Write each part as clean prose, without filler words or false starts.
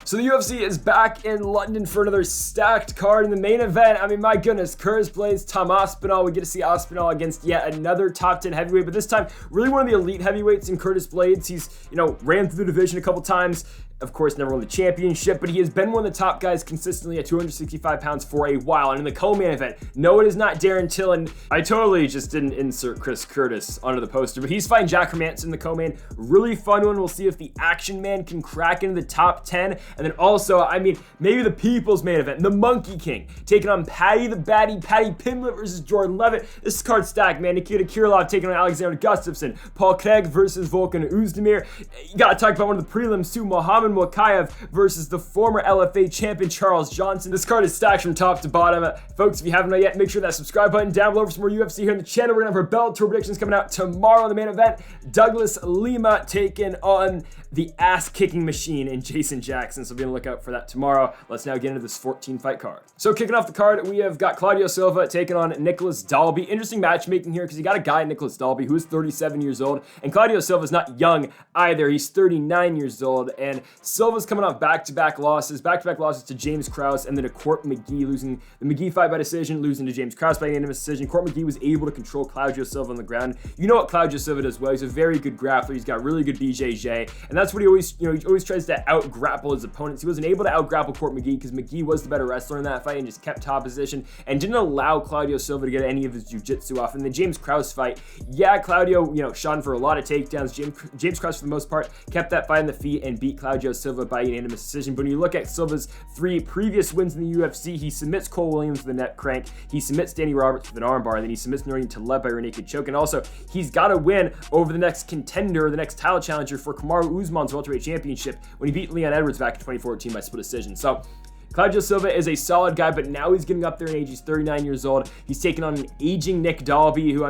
So the UFC is back in London for another stacked card in the main event. I mean, my goodness, Curtis Blaydes, Aspinall. We get to see Aspinall against yet another top 10 heavyweight, but this time really one of the elite heavyweights in Curtis Blaydes. He's, ran through the division a couple times. Of course, never won the championship, but he has been one of the top guys consistently at 265 pounds for a while. And in the co-main event, no, it is not Darren Till, and I totally just didn't insert Chris Curtis onto the poster, but he's fighting Jack Hermansson in the co-main. Really fun one. We'll see if the Action Man can crack into the top 10. And then also, maybe the people's main event, the Monkey King, taking on Paddy Pimblett versus Jordan Leavitt. This card stacked, man. Nikita Krylov taking on Alexander Gustafsson. Paul Craig versus Volkan Oezdemir. You gotta talk about one of the prelims too, Mokaev versus the former LFA champion Charles Johnson. This card is stacked from top to bottom. Folks, if you haven't yet, make sure that subscribe button down below for some more UFC here on the channel. We're gonna have our Bellator predictions coming out tomorrow in the main event. Douglas Lima taking on the ass-kicking machine in Jason Jackson, so be on the lookout for that tomorrow. Let's now get into this 14-fight card. So kicking off the card, we have got Claudio Silva taking on Nicholas Dalby. Interesting matchmaking here because you got a guy, Nicholas Dalby, who is 37 years old, and Claudio Silva's not young either. He's 39 years old, and Silva's coming off back-to-back losses to James Krause and then to Court McGee, losing the McGee fight by decision, losing to James Krause by unanimous decision. Court McGee was able to control Claudio Silva on the ground. You know what Claudio Silva does well. He's a very good grappler. He's got really good BJJ, and that's what he always, he always tries to out-grapple his opponents. He wasn't able to out-grapple Court McGee because McGee was the better wrestler in that fight and just kept top position and didn't allow Claudio Silva to get any of his jiu-jitsu off. In the James Krause fight, yeah, Claudio, shot him for a lot of takedowns. James Krause, for the most part, kept that fight on the feet and beat Claudio Silva by unanimous decision. But when you look at Silva's 3 previous wins in the UFC, he submits Cole Williams with a neck crank, he submits Danny Roberts with an armbar, and then he submits Nordine Taleb by rear naked choke. And also, he's got to win over the next contender, the next title challenger for Kamaru Usman's welterweight championship when he beat Leon Edwards back in 2014 by split decision. So Claudio Silva is a solid guy, but now he's getting up there in age. He's 39 years old. He's taking on an aging Nick Dalby, who,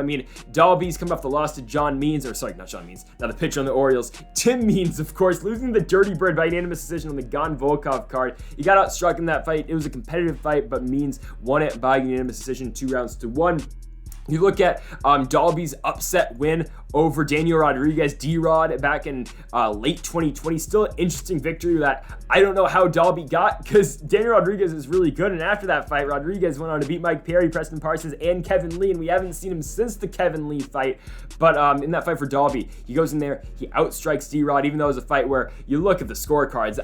Dalby's coming off the loss to John Means, now the pitcher on the Orioles. Tim Means, of course, losing the Dirty Bird by unanimous decision on the Gon Volkov card. He got outstruck in that fight. It was a competitive fight, but Means won it by unanimous decision, 2-1. You look at Dalby's upset win over Daniel Rodriguez, D-Rod, back in late 2020. Still an interesting victory that I don't know how Dalby got because Daniel Rodriguez is really good. And after that fight, Rodriguez went on to beat Mike Perry, Preston Parsons, and Kevin Lee. And we haven't seen him since the Kevin Lee fight. But in that fight for Dalby, he goes in there, he outstrikes D-Rod, even though it was a fight where you look at the scorecards.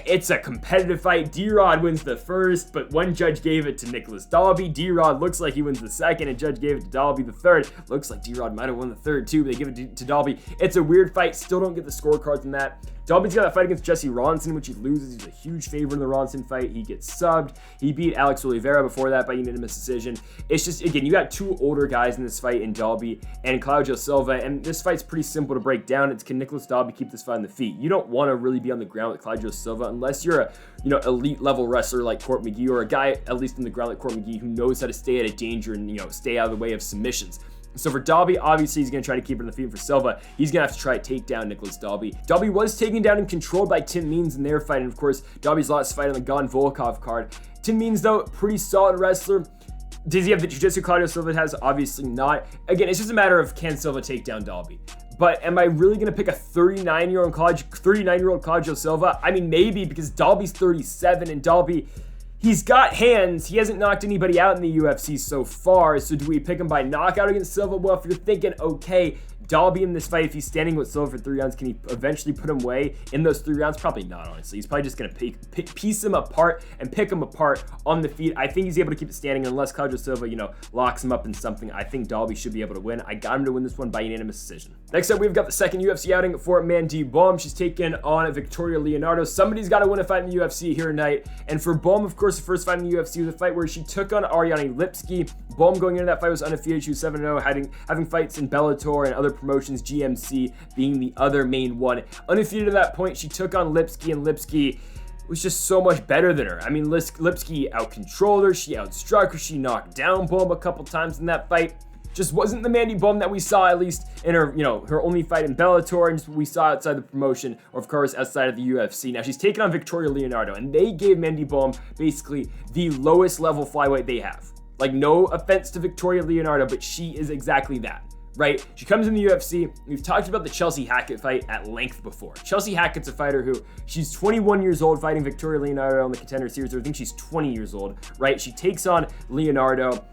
It's a competitive fight. D-Rod wins the first, but one judge gave it to Nicholas Dalby. D-Rod looks like he wins the second, and judge gave it to Dalby the third. Looks like D-Rod might have won the third too, but they give it to Dalby. It's a weird fight. Still don't get the scorecards in that. Dalby's got that fight against Jesse Ronson, which he loses. He's a huge favorite in the Ronson fight. He gets subbed. He beat Alex Oliveira before that by unanimous decision. It's just, again, you got 2 older guys in this fight in Dalby and Claudio Silva, and this fight's pretty simple to break down. It's, can Nicholas Dalby keep this fight on the feet? You don't want to really be on the ground with Claudio Silva unless you're a elite level wrestler like Court McGee, or a guy at least in the ground like Court McGee who knows how to stay out of danger and stay out of the way of submissions. So for Dalby, obviously he's going to try to keep it on the feet. For Silva, he's going to have to try to take down Nicholas Dalby. Dalby was taken down and controlled by Tim Means in their fight, and of course Dalby's last fight on the Gon Volkov card. Tim Means, though, pretty solid wrestler. Does he have the jiu-jitsu Claudio Silva has? Obviously not. Again, it's just a matter of can Silva take down Dalby. But am I really going to pick a 39-year-old Claudio Silva? Maybe, because Dalby's 37 and Dalby, he's got hands. He hasn't knocked anybody out in the UFC so far. So do we pick him by knockout against Silva? Well, if you're thinking, okay, Dalby in this fight, if he's standing with Silva for 3 rounds, can he eventually put him away in those 3 rounds? Probably not, honestly. He's probably just going to piece him apart and pick him apart on the feet. I think he's able to keep it standing unless Claudio Silva, locks him up in something. I think Dalby should be able to win. I got him to win this one by unanimous decision. Next up, we've got the second UFC outing for Mandy Bohm. She's taken on Victoria Leonardo. Somebody's got to win a fight in the UFC here tonight. And for Bohm, of course, the first fight in the UFC was a fight where she took on Ariane Lipski. Bohm going into that fight was undefeated. She was 7-0, having fights in Bellator and other promotions, GMC being the other main one. Undefeated at that point, she took on Lipski, and Lipski was just so much better than her. Lipski out-controlled her, she outstruck her, she knocked down Bohm a couple times in that fight. Just wasn't the Mandy Bohm that we saw, at least in her, her only fight in Bellator, and we saw outside the promotion, or of course outside of the UFC. Now she's taking on Victoria Leonardo, and they gave Mandy Bohm basically the lowest level flyweight they have. No offense to Victoria Leonardo, but she is exactly that. right? She comes in the UFC. We've talked about the Chelsea Hackett fight at length before. Chelsea Hackett's a fighter who, she's 21 years old fighting Victoria Leonardo on the Contender Series. I think she's 20 years old, right? She takes on Leonardo.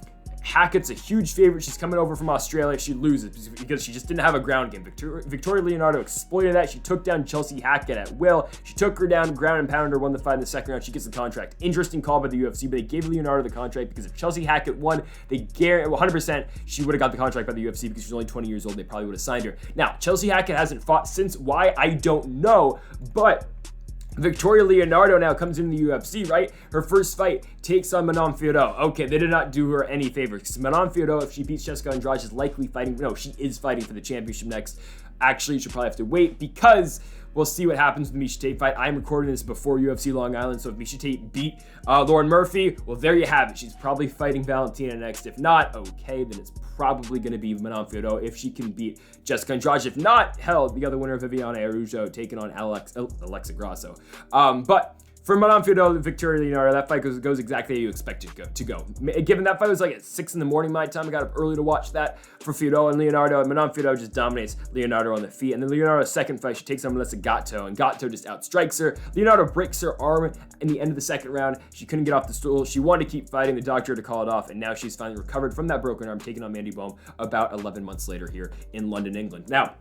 Hackett's a huge favorite. She's coming over from Australia. She loses because she just didn't have a ground game. Victoria Leonardo exploited that. She took down Chelsea Hackett at will. She took her down, ground and pounded her, won the fight in the second round. She gets the contract. Interesting call by the UFC, but they gave Leonardo the contract because if Chelsea Hackett won, they guarantee 100% she would have got the contract by the UFC because she's only 20 years old. They probably would have signed her. Now, Chelsea Hackett hasn't fought since. Why? I don't know, but Victoria Leonardo now comes into the UFC, right? Her first fight takes on Manon Fiorot. Okay, they did not do her any favors. Manon Fiorot, if she beats Jessica Andrade, is likely fighting. No, she is fighting for the championship next. Actually, she'll probably have to wait because we'll see what happens with the Miesha Tate fight. I'm recording this before UFC Long Island, so if Miesha Tate beat Lauren Murphy, well, there you have it. She's probably fighting Valentina next. If not, okay, then it's probably going to be Manon Fiorot if she can beat Jessica Andrade. If not, hell, the other winner, Viviane Araújo, taking on Alexa Grasso. But for Manon Fiorot, Victoria Leonardo, that fight goes exactly how you expect it to go. Given that fight was like at 6 in the morning my time, I got up early to watch that for Fiorot and Leonardo. And Manon Fiorot just dominates Leonardo on the feet. And then Leonardo's second fight, she takes on Melissa Gatto, and Gatto just outstrikes her. Leonardo breaks her arm in the end of the second round. She couldn't get off the stool. She wanted to keep fighting. The doctor had to call it off, and now she's finally recovered from that broken arm, taking on Mandy Bohm about 11 months later here in London, England. Now,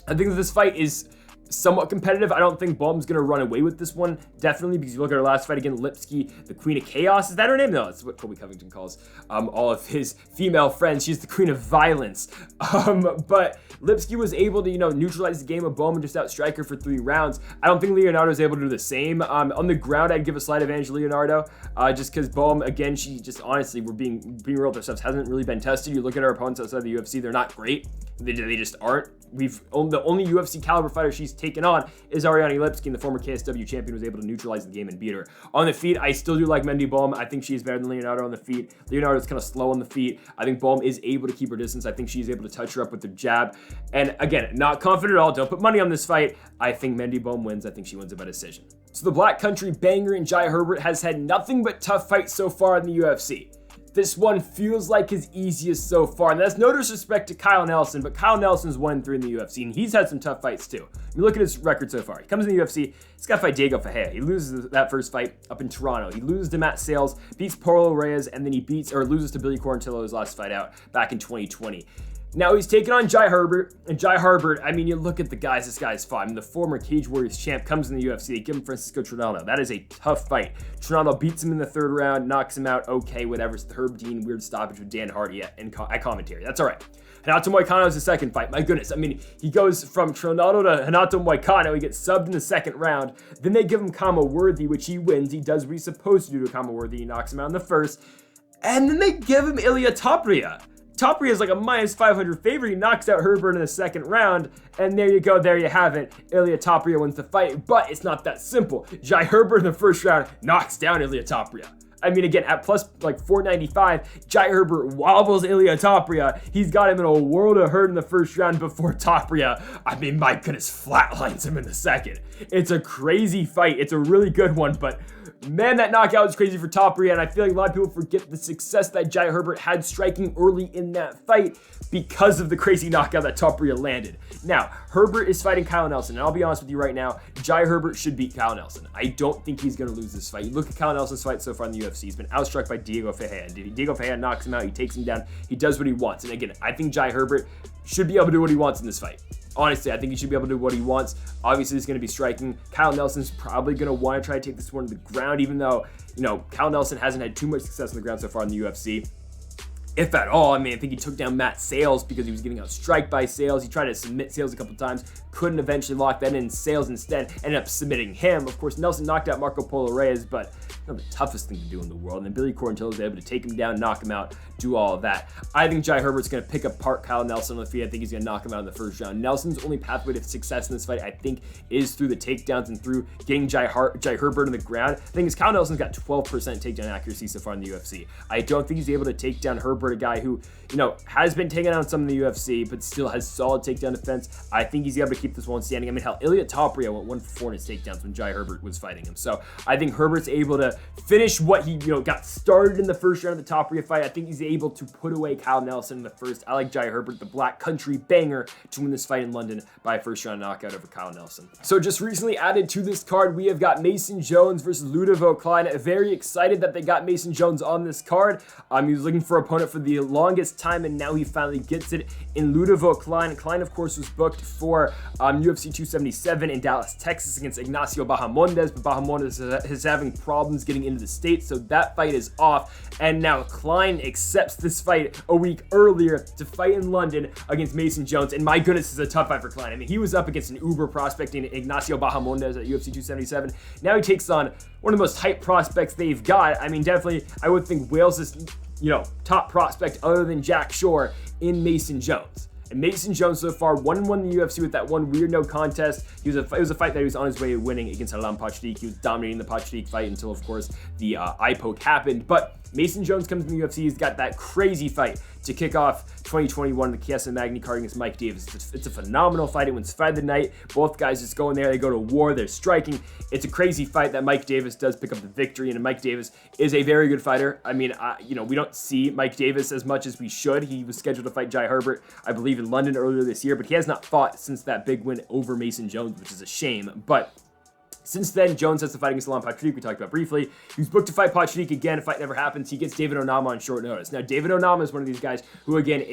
I think that this fight is somewhat competitive. I don't think Bohm's going to run away with this one, definitely, because you look at her last fight against Lipsky, the Queen of Chaos. Is that her name? No, that's what Colby Covington calls all of his female friends. She's the Queen of Violence. But Lipsky was able to, neutralize the game of Bohm and just outstrike her for 3 rounds. I don't think Leonardo is able to do the same. On the ground, I'd give a slight advantage to Leonardo, just because Bohm, again, she just honestly, we're being real with ourselves, hasn't really been tested. You look at our opponents outside the UFC, they're not great. They just aren't. The only UFC caliber fighter she's taken on is Ariane Lipsky, and the former KSW champion was able to neutralize the game and beat her. On the feet, I still do like Mandy Bohm. I think she's better than Leonardo on the feet. Leonardo's kind of slow on the feet. I think Bohm is able to keep her distance. I think she's able to touch her up with the jab. And again, not confident at all. Don't put money on this fight. I think Mandy Bohm wins. I think she wins it by decision. So the Black Country banger in Jai Herbert has had nothing but tough fights so far in the UFC. This one feels like his easiest so far, and that's no disrespect to Kyle Nelson, but Kyle Nelson's 1-3 in the UFC, and he's had some tough fights too. I mean, look at his record so far. He comes in the UFC, he's got to fight Diego Ferreira. He loses that first fight up in Toronto. He loses to Matt Sales, beats Paulo Reyes, and then he loses to Billy Quarantillo his last fight out back in 2020. Now he's taking on Jai Herbert, and Jai Herbert, I mean, you look at the guys this guy's fought. I mean, the former Cage Warriors champ comes in the UFC. They give him Francisco Trinaldo. That is a tough fight. Trinaldo beats him in the 3rd round, knocks him out. Okay, whatever. It's the Herb Dean weird stoppage with Dan Hardy at commentary. That's all right. Renato Moicano is the second fight. My goodness. I mean, he goes from Trinaldo to Renato Moicano. He gets subbed in the 2nd round. Then they give him Kama Worthy, which he wins. He does what he's supposed to do to Kama Worthy. He knocks him out in the 1st. And then they give him Ilia Topuria. Topuria is like a -500 favorite. He knocks out Herbert in the 2nd round, and there you go, there you have it. Ilia Topuria wins the fight, but it's not that simple. Jai Herbert in the 1st round knocks down Ilia Topuria. I mean, again, at plus like 495, Jai Herbert wobbles Ilia Topuria. He's got him in a world of hurt in the 1st round before Topuria, I mean, my goodness, flatlines him in the 2nd. It's a crazy fight. It's a really good one, but man, that knockout was crazy for Topuria, and I feel like a lot of people forget the success that Jai Herbert had striking early in that fight because of the crazy knockout that Topuria landed. Now, Herbert is fighting Kyle Nelson, and I'll be honest with you right now, Jai Herbert should beat Kyle Nelson. I don't think he's going to lose this fight. You look at Kyle Nelson's fight so far in the UFC, he's been outstruck by Diego Ferreira. Diego Ferreira knocks him out, he takes him down, he does what he wants. And again, I think Jai Herbert should be able to do what he wants in this fight. Honestly, I think he should be able to do what he wants. Obviously, he's going to be striking. Kyle Nelson's probably going to want to try to take this one to the ground, even though, Kyle Nelson hasn't had too much success on the ground so far in the UFC. If at all. I mean, I think he took down Matt Sales because he was getting outstriked by Sales. He tried to submit Sales a couple times, couldn't eventually lock that in. Sales instead ended up submitting him. Of course, Nelson knocked out Marco Polo Reyes, but not the toughest thing to do in the world. And then Billy Quarantillo was able to take him down, knock him out, do all of that. I think Jai Herbert's going to pick apart Kyle Nelson on the feet. I think he's going to knock him out in the 1st round. Nelson's only pathway to success in this fight, I think, is through the takedowns and through getting Jai Herbert on the ground. The thing is, Kyle Nelson's got 12% takedown accuracy so far in the UFC. I don't think he's able to take down Herbert, a guy who, has been taken out some in the UFC, but still has solid takedown defense. I think he's able to keep this one standing. I mean, hell, Ilia Topuria went 1 for 4 in his takedowns when Jai Herbert was fighting him. So I think Herbert's able to, to finish what he, got started in the first round of the Topuria fight. I think he's able to put away Kyle Nelson in the first. I like Jai Herbert, the Black Country banger, to win this fight in London by a first round knockout over Kyle Nelson. So just recently added to this card, we have got Mason Jones versus Ludovic Klein. Very excited that they got Mason Jones on this card. He was looking for an opponent for the longest time, and now he finally gets it in Ludovic Klein. Klein, of course, was booked for UFC 277 in Dallas, Texas against Ignacio Bahamondes, but Bahamondes is having problems getting into the States, so that fight is off. And now Klein accepts this fight a week earlier to fight in London against Mason Jones, and my goodness, this is a tough fight for Klein. I mean, he was up against an uber prospecting Ignacio Bahamondes at UFC 277. Now he takes on one of the most hyped prospects they've got. I mean, definitely, I would think Wales' top prospect other than Jack Shore in Mason Jones. And Mason Jones so far 1-1 in the UFC with that one weird no contest. It was a fight that he was on his way to winning against Alan Pachdik. He was dominating the Pachdik fight until, of course, the eye poke happened. But Mason Jones comes in the UFC. He's got that crazy fight to kick off 2021, the Chiesa Magni card against Mike Davis. It's a phenomenal fight. It wins fight of the night. Both guys just go in there. They go to war. They're striking. It's a crazy fight that Mike Davis does pick up the victory, and Mike Davis is a very good fighter. I mean, we don't see Mike Davis as much as we should. He was scheduled to fight Jai Herbert, I believe, in London earlier this year, but he has not fought since that big win over Mason Jones, which is a shame. But since then, Jones has to fight against Alan Pachdik, we talked about briefly. He was booked to fight Pachdik again. Fight never happens. He gets David Onama on short notice. Now, David Onama is one of these guys who, again,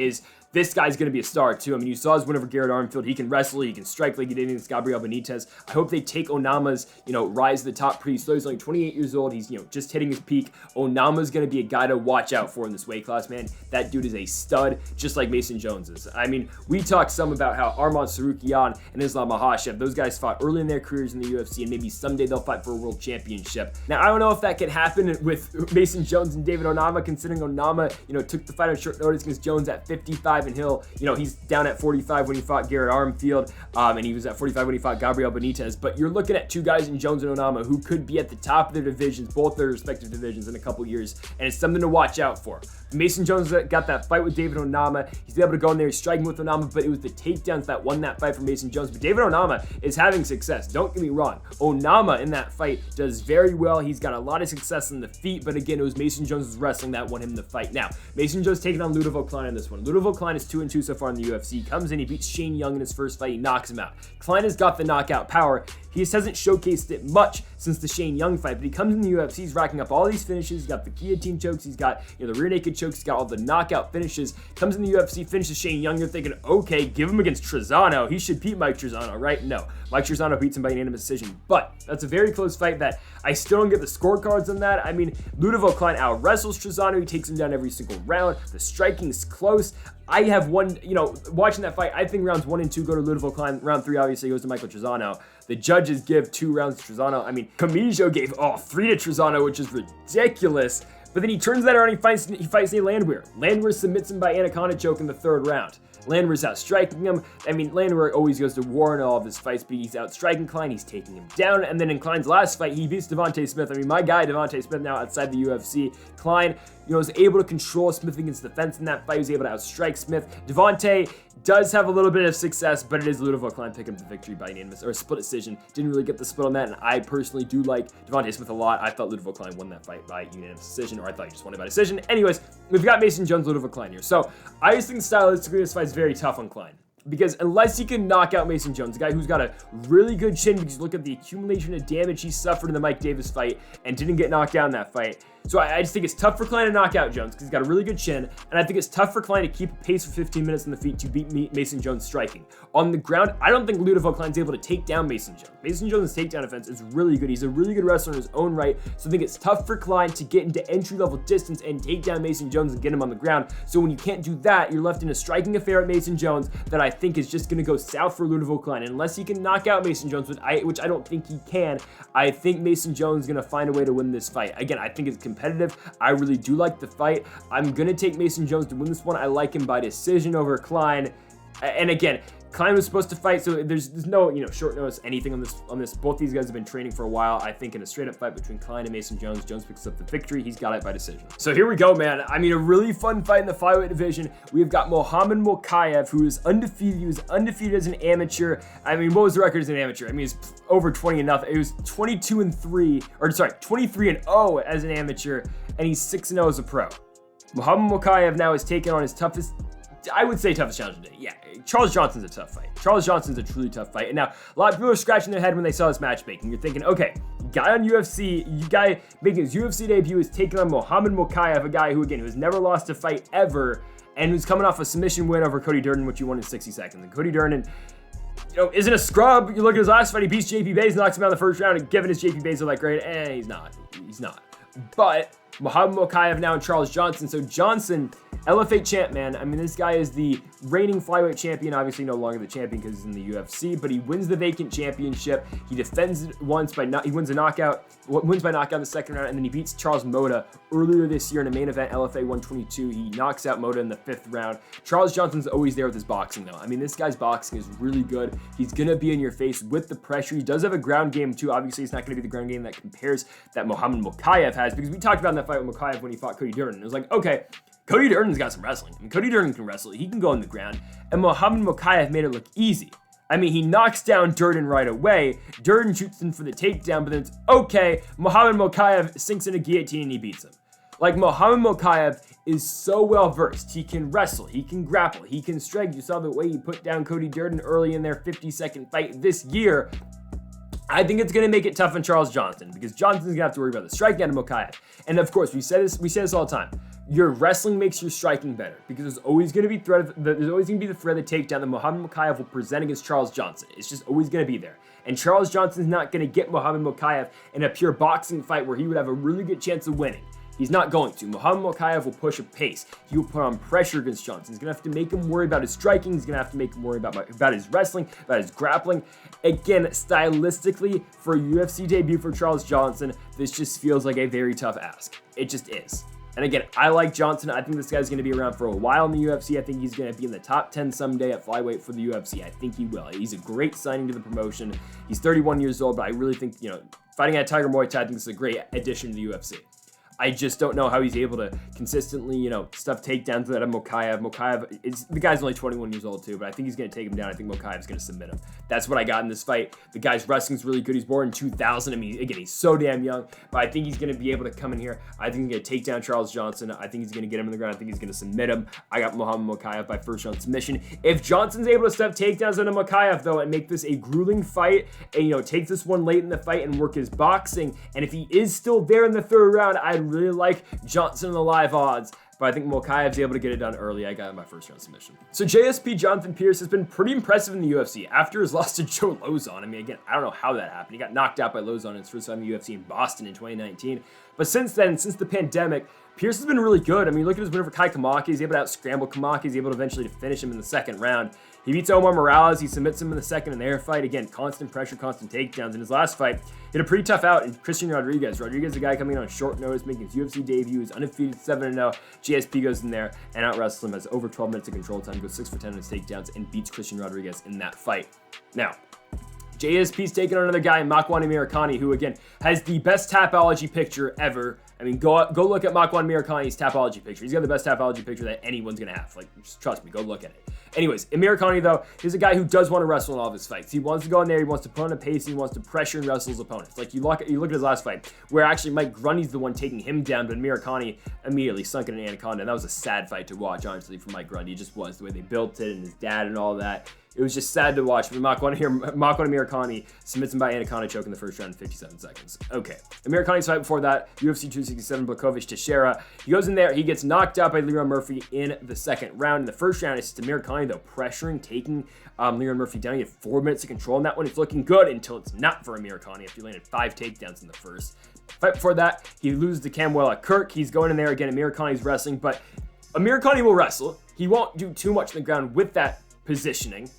this guy's going to be a star, too. I mean, you saw his win over Garrett Armfield. He can wrestle. He can strike like he did against Gabriel Benitez. I hope they take Onama's, rise to the top pretty slow. He's only 28 years old. He's, just hitting his peak. Onama's going to be a guy to watch out for in this weight class, man. That dude is a stud, just like Mason Jones is. I mean, we talked some about how Arman Tsarukyan and Islam Makhachev, those guys fought early in their careers in the UFC, and maybe someday they'll fight for a world championship. Now, I don't know if that could happen with Mason Jones and David Onama, considering Onama, took the fight on short notice against Jones at 55, and he's down at 45 when he fought Garrett Armfield, and he was at 45 when he fought Gabriel Benitez. But you're looking at two guys in Jones and Onama who could be at the top of their divisions, both their respective divisions, in a couple years, and it's something to watch out for. Mason Jones got that fight with David Onama. He's able to go in there, striking with Onama, but it was the takedowns that won that fight for Mason Jones. But David Onama is having success. Don't get me wrong. Onama in that fight does very well. He's got a lot of success in the feet, but again, it was Mason Jones' wrestling that won him the fight. Now, Mason Jones taking on Ludovic Klein in this one. Ludovic Klein is 2-2 so far in the UFC. Comes in, he beats Shane Young in his first fight. He knocks him out. Klein has got the knockout power. He just hasn't showcased it much since the Shane Young fight, but he comes in the UFC, he's racking up all these finishes. He's got the guillotine chokes, he's got the rear naked chokes, he's got all the knockout finishes. Comes in the UFC, finishes Shane Young. You're thinking, okay, give him against Trezano. He should beat Mike Trezano, right? No, Mike Trezano beats him by unanimous decision, but that's a very close fight that I still don't get the scorecards on that. I mean, Ludovic Klein out wrestles Trezano. He takes him down every single round. The striking is close. I have watching that fight, I think rounds 1 and 2 go to Ludovic Klein. Round 3 obviously goes to Michael Trezano. The judges give 2 rounds to Trezano. I mean, Camijo gave 3 to Trezano, which is ridiculous. But then he turns that around and he fights Nate Landwehr. Landwehr submits him by anaconda choke in the 3rd round. Landwehr's out striking him. I mean, Landwehr always goes to war in all of his fights, but he's out striking Klein. He's taking him down. And then in Klein's last fight, he beats Devontae Smith. I mean, my guy, Devontae Smith, now outside the UFC. Klein, was able to control Smith against the fence in that fight. He was able to outstrike Smith. Devontae does have a little bit of success, but it is Ludovic Klein picking up the victory by unanimous, or a split decision. Didn't really get the split on that, and I personally do like Devontae Smith a lot. I thought Ludovic Klein won that fight by unanimous decision, or I thought he just won it by decision. Anyways, we've got Mason Jones, Ludovic Klein here. So I just think stylistically this fight's very tough on Klein. Because unless he can knock out Mason Jones, a guy who's got a really good chin, because look at the accumulation of damage he suffered in the Mike Davis fight and didn't get knocked down in that fight. So I just think it's tough for Klein to knock out Jones because he's got a really good chin, and I think it's tough for Klein to keep a pace for 15 minutes on the feet to beat Mason Jones striking. On the ground, I don't think Ludovic Klein's able to take down Mason Jones. Mason Jones' takedown defense is really good. He's a really good wrestler in his own right, so I think it's tough for Klein to get into entry-level distance and take down Mason Jones and get him on the ground. So when you can't do that, you're left in a striking affair at Mason Jones that I think is just going to go south for Ludovic Klein. And unless he can knock out Mason Jones, which I don't think he can, I think Mason Jones is going to find a way to win this fight. Again, I think it's competitive. I really do like the fight. I'm going to take Mason Jones to win this one. I like him by decision over Klein. And again, Klein was supposed to fight, so there's no, short notice anything on this. Both these guys have been training for a while. I think in a straight up fight between Klein and Mason Jones, Jones picks up the victory. He's got it by decision. So here we go, man. I mean, a really fun fight in the flyweight division. We've got Mokaev, who is undefeated. He was undefeated as an amateur. I mean, what was the record as an amateur? I mean, it's over 20-0. It was 23-0 as an amateur, and he's 6-0 as a pro. Mokaev now is taking on his toughest challenge today. Yeah, Charles Johnson's a tough fight. Charles Johnson's a truly tough fight. And now, a lot of people are scratching their head when they saw this matchmaking. You're thinking, okay, guy making his UFC debut is taking on Mokaev, a guy who has never lost a fight ever, and who's coming off a submission win over Cody Durden, which he won in 60 seconds. And Cody Durden, isn't a scrub. You look at his last fight, he beats JP Blaydes, knocks him out in the first round, and given his JP Blaydes are like great, he's not. But Mokaev now and Charles Johnson. So Johnson, LFA champ, man. I mean, this guy is the reigning flyweight champion. Obviously, no longer the champion because he's in the UFC, but he wins the vacant championship. He defends it once he wins by knockout in the second round, and then he beats Charles Mota earlier this year in a main event, LFA 122. He knocks out Mota in the 5th round. Charles Johnson's always there with his boxing, though. I mean, this guy's boxing is really good. He's gonna be in your face with the pressure. He does have a ground game too. Obviously, it's not gonna be the ground game that compares that Mokaev has, because we talked about in that fight with Mokaev when he fought Cody Durden. It was like, okay, Cody Durden's got some wrestling. I mean, Cody Durden can wrestle. He can go on the ground. And Mokaev made it look easy. I mean, he knocks down Durden right away. Durden shoots him for the takedown, but then it's okay. Mokaev sinks in a guillotine and he beats him. Like, Mokaev is so well versed. He can wrestle. He can grapple. He can strike. You saw the way he put down Cody Durden early in their 50-second fight this year. I think it's going to make it tough on Charles Johnson, because Johnson's going to have to worry about the striking out of Mokaev. And of course, we say this all the time. Your wrestling makes your striking better, because there's always going to be the threat of the takedown that Mokaev will present against Charles Johnson. It's just always going to be there. And Charles Johnson's not going to get Mokaev in a pure boxing fight where he would have a really good chance of winning. He's not going to. Mokaev will push a pace. He will put on pressure against Johnson. He's going to have to make him worry about his striking. He's going to have to make him worry about his wrestling, about his grappling. Again, stylistically, for a UFC debut for Charles Johnson, this just feels like a very tough ask. It just is. And again, I like Johnson. I think this guy's going to be around for a while in the UFC. I think he's going to be in the top 10 someday at flyweight for the UFC. I think he will. He's a great signing to the promotion. He's 31 years old, but I really think, fighting at Tiger Muay Thai, I think this is a great addition to the UFC. I just don't know how he's able to consistently, stuff takedowns that Mokaev. The guy's only 21 years old too, but I think he's going to take him down. I think Mokaev's going to submit him. That's what I got in this fight. The guy's wrestling's really good. He's born in 2000. I mean, again, he's so damn young, but I think he's going to be able to come in here. I think he's going to take down Charles Johnson. I think he's going to get him in the ground. I think he's going to submit him. I got Mokaev by first round submission. If Johnson's able to stuff takedowns on Mokaev, though, and make this a grueling fight, and, take this one late in the fight and work his boxing, and if he is still there in the 3rd round, I'd really like Johnson in the live odds, but I think Mokaev's able to get it done early. I got him by first round submission. So JSP Jonathan Pearce has been pretty impressive in the UFC after his loss to Joe Lozon. I mean, again, I don't know how that happened. He got knocked out by Lozon in his first time in the UFC in Boston in 2019. But since then, since the pandemic, Pearce has been really good. I mean, look at his win over Kai Kamaki. He's able to out-scramble Kamaki. He's able to eventually finish him in the 2nd round. He beats Omar Morales. He submits him in the 2nd in their fight. Again, constant pressure, constant takedowns. In his last fight, he had a pretty tough out in Christian Rodriguez. Rodriguez is a guy coming in on short notice, making his UFC debut. He's undefeated 7-0. GSP goes in there and out-wrestles him, has over 12 minutes of control time, goes 6 for 10 on his takedowns, and beats Christian Rodriguez in that fight. Now, JSP's taking on another guy, McCann Amirkhani, who, again, has the best Tapology picture ever. I mean, go look at McCann Amirkhani's Tapology picture. He's got the best Tapology picture that anyone's going to have. Like, just trust me, go look at it. Anyways, Amirkhani, though, he's a guy who does want to wrestle in all of his fights. He wants to go in there, he wants to put on a pace, he wants to pressure and wrestle his opponents. Like, you look at his last fight, where actually Mike Grundy's the one taking him down, but Amirkhani immediately sunk in an anaconda. And that was a sad fight to watch, honestly, for Mike Grundy. It just was, the way they built it and his dad and all that. It was just sad to watch. But McCann Amirkhani submits him by anaconda choke in the 1st round in 57 seconds. Okay. Amirkhani's fight before that, UFC 267, Blakovic Teixeira. He goes in there, he gets knocked out by Leon Murphy in the 2nd round. In the 1st round, it's Amirkhani, though, pressuring, taking Leon Murphy down. He had 4 minutes of control in that one. It's looking good until it's not for Amirkhani after he landed 5 takedowns in the 1st. Fight before that, he loses to Kamwela Kirk. He's going in there again. Amirkhani's wrestling, but Amirkhani will wrestle. He won't do too much on the ground with that positioning.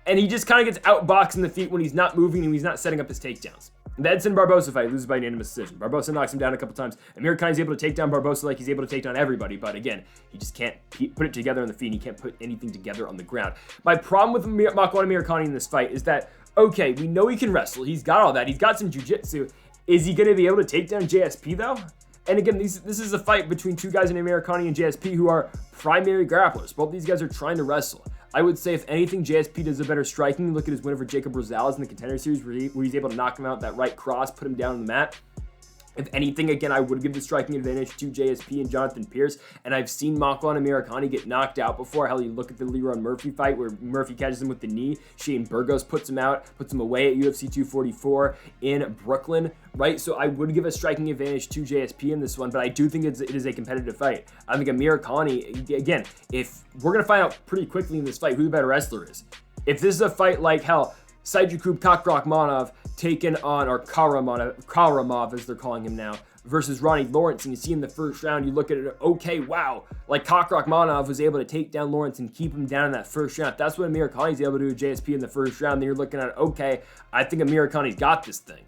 And he just kind of gets outboxed in the feet when he's not moving and he's not setting up his takedowns. The Edson Barbosa fight loses by unanimous decision. Barbosa knocks him down a couple times. Amirkhani is able to take down Barbosa like he's able to take down everybody, but again, he just can't put it together on the feet, and he can't put anything together on the ground. My problem with Makwan Amirkhani in this fight is that, okay, we know he can wrestle. He's got all that. He's got some jiu-jitsu. Is he going to be able to take down JSP, though? And again, this is a fight between two guys in Amirkhani and JSP who are primary grapplers. Both these guys are trying to wrestle. I would say, if anything, JSP does a better striking. Look at his win over Jacob Rosales in the Contender Series where he's able to knock him out that right cross, put him down on the mat. If anything, again, I would give the striking advantage to JSP and Jonathan Pearce. And I've seen Makwan Amirkhani get knocked out before. Hell, you look at the Leron Murphy fight where Murphy catches him with the knee. Shane Burgos puts him out, puts him away at UFC 244 in Brooklyn, right? So I would give a striking advantage to JSP in this one, but I do think it is a competitive fight. I think Amirkhani, again, if we're going to find out pretty quickly in this fight who the better wrestler is. If this is a fight like, hell, Saijakub Kakrakhmanov taken on, or Karamov as they're calling him now, versus Ronnie Lawrence, and you see in the first round, you look at it, okay, wow, like Kakrakhmanov was able to take down Lawrence and keep him down in that first round. That's what Amirkhani's able to do with JSP in the first round. Then you're looking at, okay, I think Amirkhani's got this thing,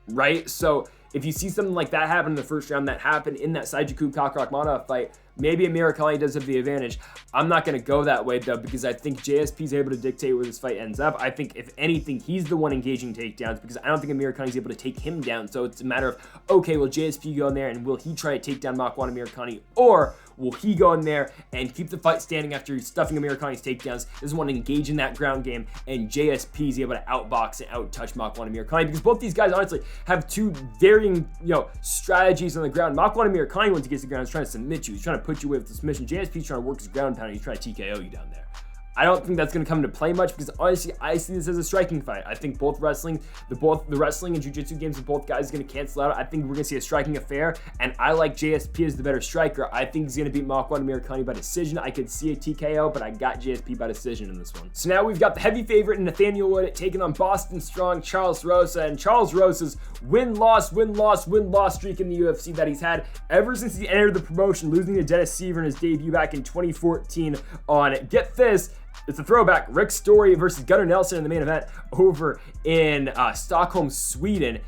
right? So if you see something like that happen in the first round, that happened in that Saijakub Kakrakhmanov fight, maybe Amirkhani does have the advantage. I'm not going to go that way, though, because I think JSP is able to dictate where this fight ends up. I think, if anything, he's the one engaging takedowns, because I don't think Amirkhani is able to take him down. So it's a matter of, okay, will JSP go in there, and will he try to take down Makwan Amirkhani, or will he go in there and keep the fight standing after stuffing Amirkhani's takedowns? Doesn't want to engage in that ground game, and JSP is able to outbox and outtouch Makwan Amirkhani, because both these guys, honestly, have two varying, strategies on the ground. Makwan Amirkhani, once he gets to the ground, is trying to submit you. He's trying to put you away with the submission. JSP's trying to work his ground pound, and he's trying to TKO you down there. I don't think that's going to come into play much, because honestly, I see this as a striking fight. I think both wrestling, the wrestling and jiu-jitsu games of both guys is going to cancel out. I think we're going to see a striking affair, and I like JSP as the better striker. I think he's going to beat Makwan Amirkhani by decision. I could see a TKO, but I got JSP by decision in this one. So now we've got the heavy favorite Nathaniel Wood taking on Boston Strong Charles Rosa, and Charles Rosa's win-loss streak in the UFC that he's had ever since he entered the promotion, losing to Dennis Seaver in his debut back in 2014 on, get this, it's a throwback, Rick Story versus Gunnar Nelson in the main event over in Stockholm, Sweden.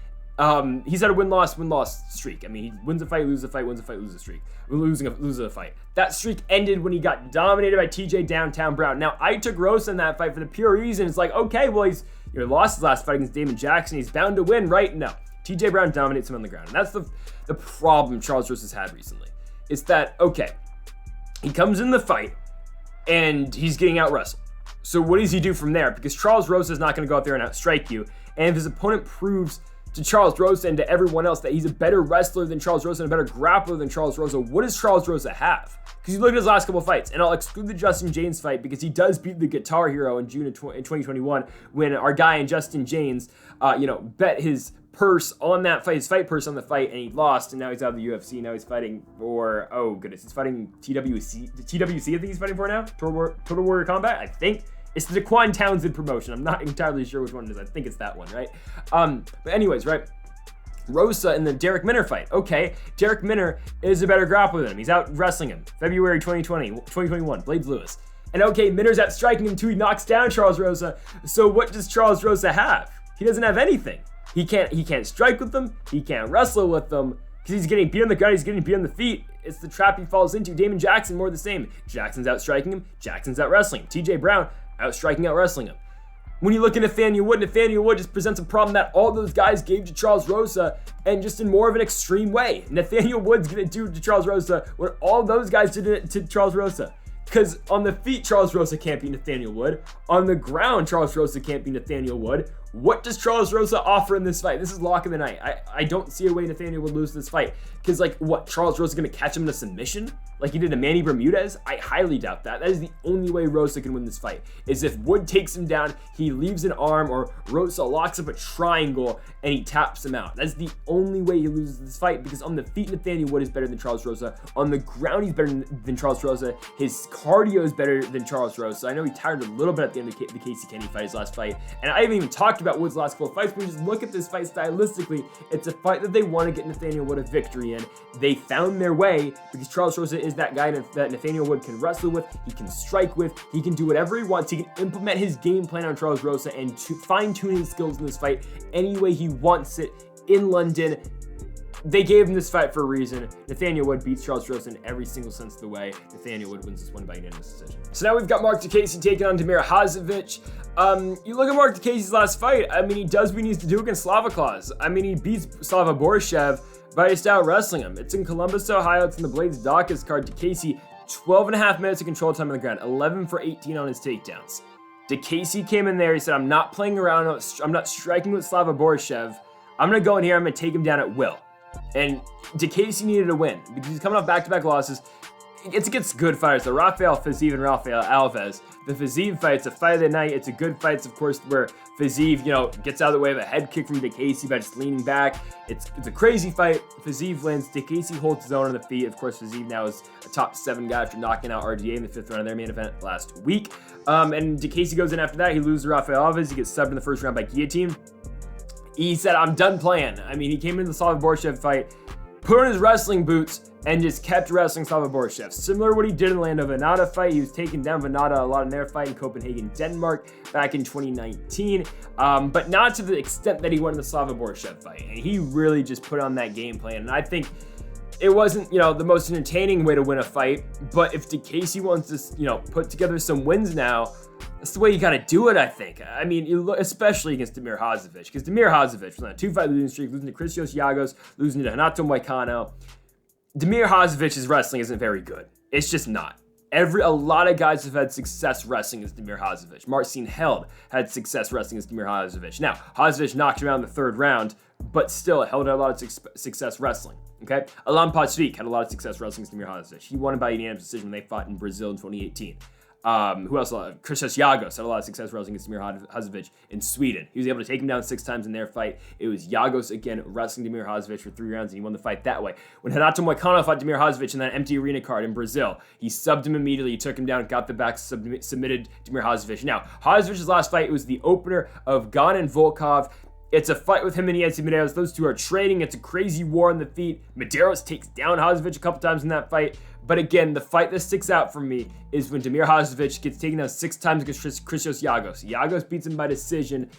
He's had a win-loss streak. I mean, he wins a fight, loses a fight, wins a fight, loses a streak. Loses a fight. That streak ended when he got dominated by TJ Downtown Brown. Now, I took Rosa in that fight for the pure reason. It's like, okay, well, he's lost his last fight against Damon Jackson. He's bound to win, right? No. TJ Brown dominates him on the ground. And that's the problem Charles Rosa's had recently. It's that, okay, he comes in the fight, and he's getting out-wrestled. So what does he do from there? Because Charles Rosa is not going to go out there and outstrike you. And if his opponent proves to Charles Rosa and to everyone else that he's a better wrestler than Charles Rosa and a better grappler than Charles Rosa, what does Charles Rosa have? Because you look at his last couple of fights, and I'll exclude the Justin James fight because he does beat the Guitar Hero in June of 2021 when our guy in Justin James, bet his purse on that fight, his fight purse on the fight, and he lost, and now he's out of the UFC. Now he's fighting for, he's fighting TWC. TWC, I think he's fighting for now? Total Warrior Combat, I think. It's the Daquan Townsend promotion. I'm not entirely sure which one it is. I think it's that one, right? But anyways, right? Rosa in the Derek Minner fight. Okay, Derek Minner is a better grappler than him. He's out wrestling him. February 2021, Blades Lewis. And okay, Minner's out striking him too. He knocks down Charles Rosa. So what does Charles Rosa have? He doesn't have anything. He can't strike with them. He can't wrestle with them because he's getting beat on the ground. He's getting beat on the feet. It's the trap he falls into. Damon Jackson, more the same. Jackson's out striking him. Jackson's out wrestling him. TJ Brown, out striking, out wrestling him. When you look at Nathaniel Wood just presents a problem that all those guys gave to Charles Rosa, and just in more of an extreme way. Nathaniel Wood's going to do to Charles Rosa what all those guys did to Charles Rosa. Because on the feet, Charles Rosa can't beat Nathaniel Wood. On the ground, Charles Rosa can't beat Nathaniel Wood. What does Charles Rosa offer in this fight? This is lock of the night. I don't see a way Nathaniel would lose this fight. Because, Charles Rosa going to catch him in a submission? Like he did to Manny Bermudez? I highly doubt that. That is the only way Rosa can win this fight. Is if Wood takes him down, he leaves an arm, or Rosa locks up a triangle, and he taps him out. That's the only way he loses this fight, because on the feet, Nathaniel Wood is better than Charles Rosa. On the ground, he's better than Charles Rosa. His cardio is better than Charles Rosa. I know he tired a little bit at the end of the Casey Kenny fight, his last fight. And I haven't even talked about about Wood's last couple of fights, but we just look at this fight stylistically. It's a fight that they want to get Nathaniel Wood a victory in. They found their way because Charles Rosa is that guy that Nathaniel Wood can wrestle with, he can strike with, he can do whatever he wants, he can implement his game plan on Charles Rosa and to fine-tune his skills in this fight any way he wants it in London. They gave him this fight for a reason. Nathaniel Wood beats Charles Rosa in every single sense of the way. Nathaniel Wood wins this one by unanimous decision. So now we've got Mark Diakiese taking on Damir Hadzovic. You look at Mark Diakiese's last fight, I mean, he does what he needs to do against Slava Claus. I mean, he beats Slava Borshev by just out wrestling him. It's in Columbus, Ohio. It's in the Blaydes Dawkins card. Diakiese, 12.5 minutes of control time on the ground, 11 for 18 on his takedowns. Diakiese came in there, he said, I'm not playing around, I'm not striking with Slava Borshev. I'm gonna go in here, I'm gonna take him down at will. And Diakiese needed a win because he's coming off back-to-back losses. It's against good fighters, though. Rafael Fiziev and Rafael Alves. The Fiziev fight's a fight of the night. It's a good fight, of course, where Fiziev, gets out of the way of a head kick from Diakiese by just leaning back. It's a crazy fight. Fiziev wins. Diakiese holds his own on the feet. Of course, Fiziev now is a top 7 guy after knocking out RDA in the 5th round of their main event last week. And Diakiese goes in after that. He loses to Rafael Alves. He gets subbed in the first round by guillotine. He said, I'm done playing. I mean, he came into the Slava Borshev fight, put on his wrestling boots, and just kept wrestling Slava Borshev. Similar to what he did in the Lando Venata fight. He was taking down Venata a lot in their fight in Copenhagen, Denmark, back in 2019. But not to the extent that he won in the Slava Borshev fight. And he really just put on that game plan. And I think it wasn't, the most entertaining way to win a fight. But if Diakiese wants to, put together some wins now, that's the way you gotta do it, I think. I mean, especially against Damir Hadzovic, because Damir Hadzovic was on a 2-fight losing streak, losing to Christos Giagos, losing to Renato Moicano. Damir Hadzovic's wrestling isn't very good. It's just not. A lot of guys have had success wrestling against Damir Hadzovic. Marcin Held had success wrestling against Damir Hadzovic. Now, Hadzovic knocked him out in the 3rd round, but still, Held had a lot of success wrestling. Okay? Alan Patrick had a lot of success wrestling against Damir Hadzovic. He won by unanimous decision when they fought in Brazil in 2018. Who else? Christos Giagos had a lot of success wrestling against Damir Hadzovic in Sweden. He was able to take him down 6 times in their fight. It was Giagos again wrestling Damir Hadzovic for 3 rounds, and he won the fight that way. When Renato Moicano fought Damir Hadzovic in that empty arena card in Brazil, he subbed him immediately, he took him down, got the back, submitted Damir Hadzovic. Now, Hadzovic's last fight was the opener of Gan and Volkov. It's a fight with him and Yancy Medeiros. Those two are training. It's a crazy war on the feet. Medeiros takes down Hadzovic a couple times in that fight. But again, the fight that sticks out for me is when Damir Hadzovic gets taken down 6 times against Christos Giagos. Giagos beats him by decision.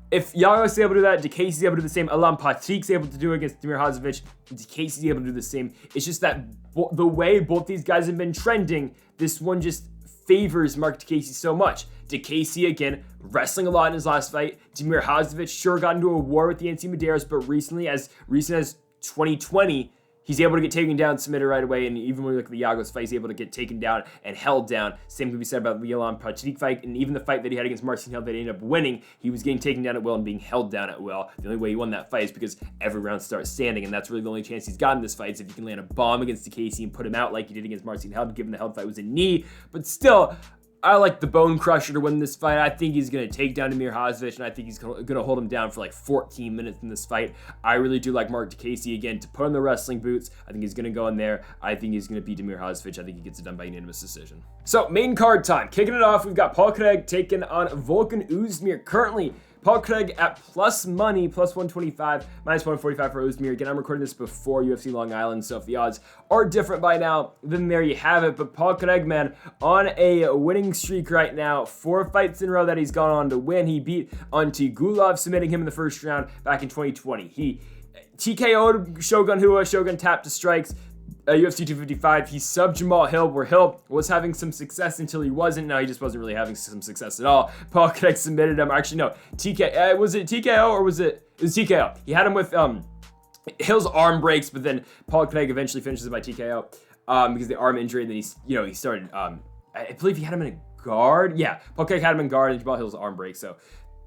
If Giagos is able to do that, Diakiese's able to do the same. Alan Patrick's able to do it against Damir Hadzovic. Diakiese's able to do the same. It's just that the way both these guys have been trending, this one just favors Mark Diakiese so much. Diakiese, again, wrestling a lot in his last fight. Damir Hadzovic sure got into a war with Yancy Medeiros, but recently, as recent as 2020, he's able to get taken down, submitted right away, and even when we look at the Giagos fight, he's able to get taken down and held down. Same can be said about the Alan Patrick fight, and even the fight that he had against Marcin Held that he ended up winning, he was getting taken down at will and being held down at will. The only way he won that fight is because every round starts standing, and that's really the only chance he's got in this fight is if you can land a bomb against Diakiese and put him out like he did against Marcin Held, given the Held fight was a knee. But still, I like the Bone Crusher to win this fight. I think he's going to take down Damir Hadzovic, and I think he's going to hold him down for like 14 minutes in this fight. I really do like Mark Diakiese, again, to put on the wrestling boots. I think he's going to go in there. I think he's going to beat Damir Hadzovic. I think he gets it done by unanimous decision. So, main card time. Kicking it off, we've got Paul Craig taking on Volkan Oezdemir. Currently, Paul Craig at plus money, plus 125, minus 145 for Oezdemir. Again, I'm recording this before UFC Long Island, so if the odds are different by now, then there you have it. But Paul Craig, man, on a winning streak right now. 4 fights in a row that he's gone on to win. He beat Antigulov, submitting him in the first round back in 2020. He TKO'd Shogun Hua, Shogun tapped to strikes. UFC 255, he subbed Jamal Hill, where Hill was having some success until he wasn't. No, he just wasn't really having some success at all. Paul Craig submitted him. Actually, no, was it TKO or was it? It was TKO. He had him with Hill's arm breaks, but then Paul Craig eventually finishes it by TKO because of the arm injury. And then he started. I believe he had him in a guard. Yeah, Paul Craig had him in guard, and Jamal Hill's arm break. So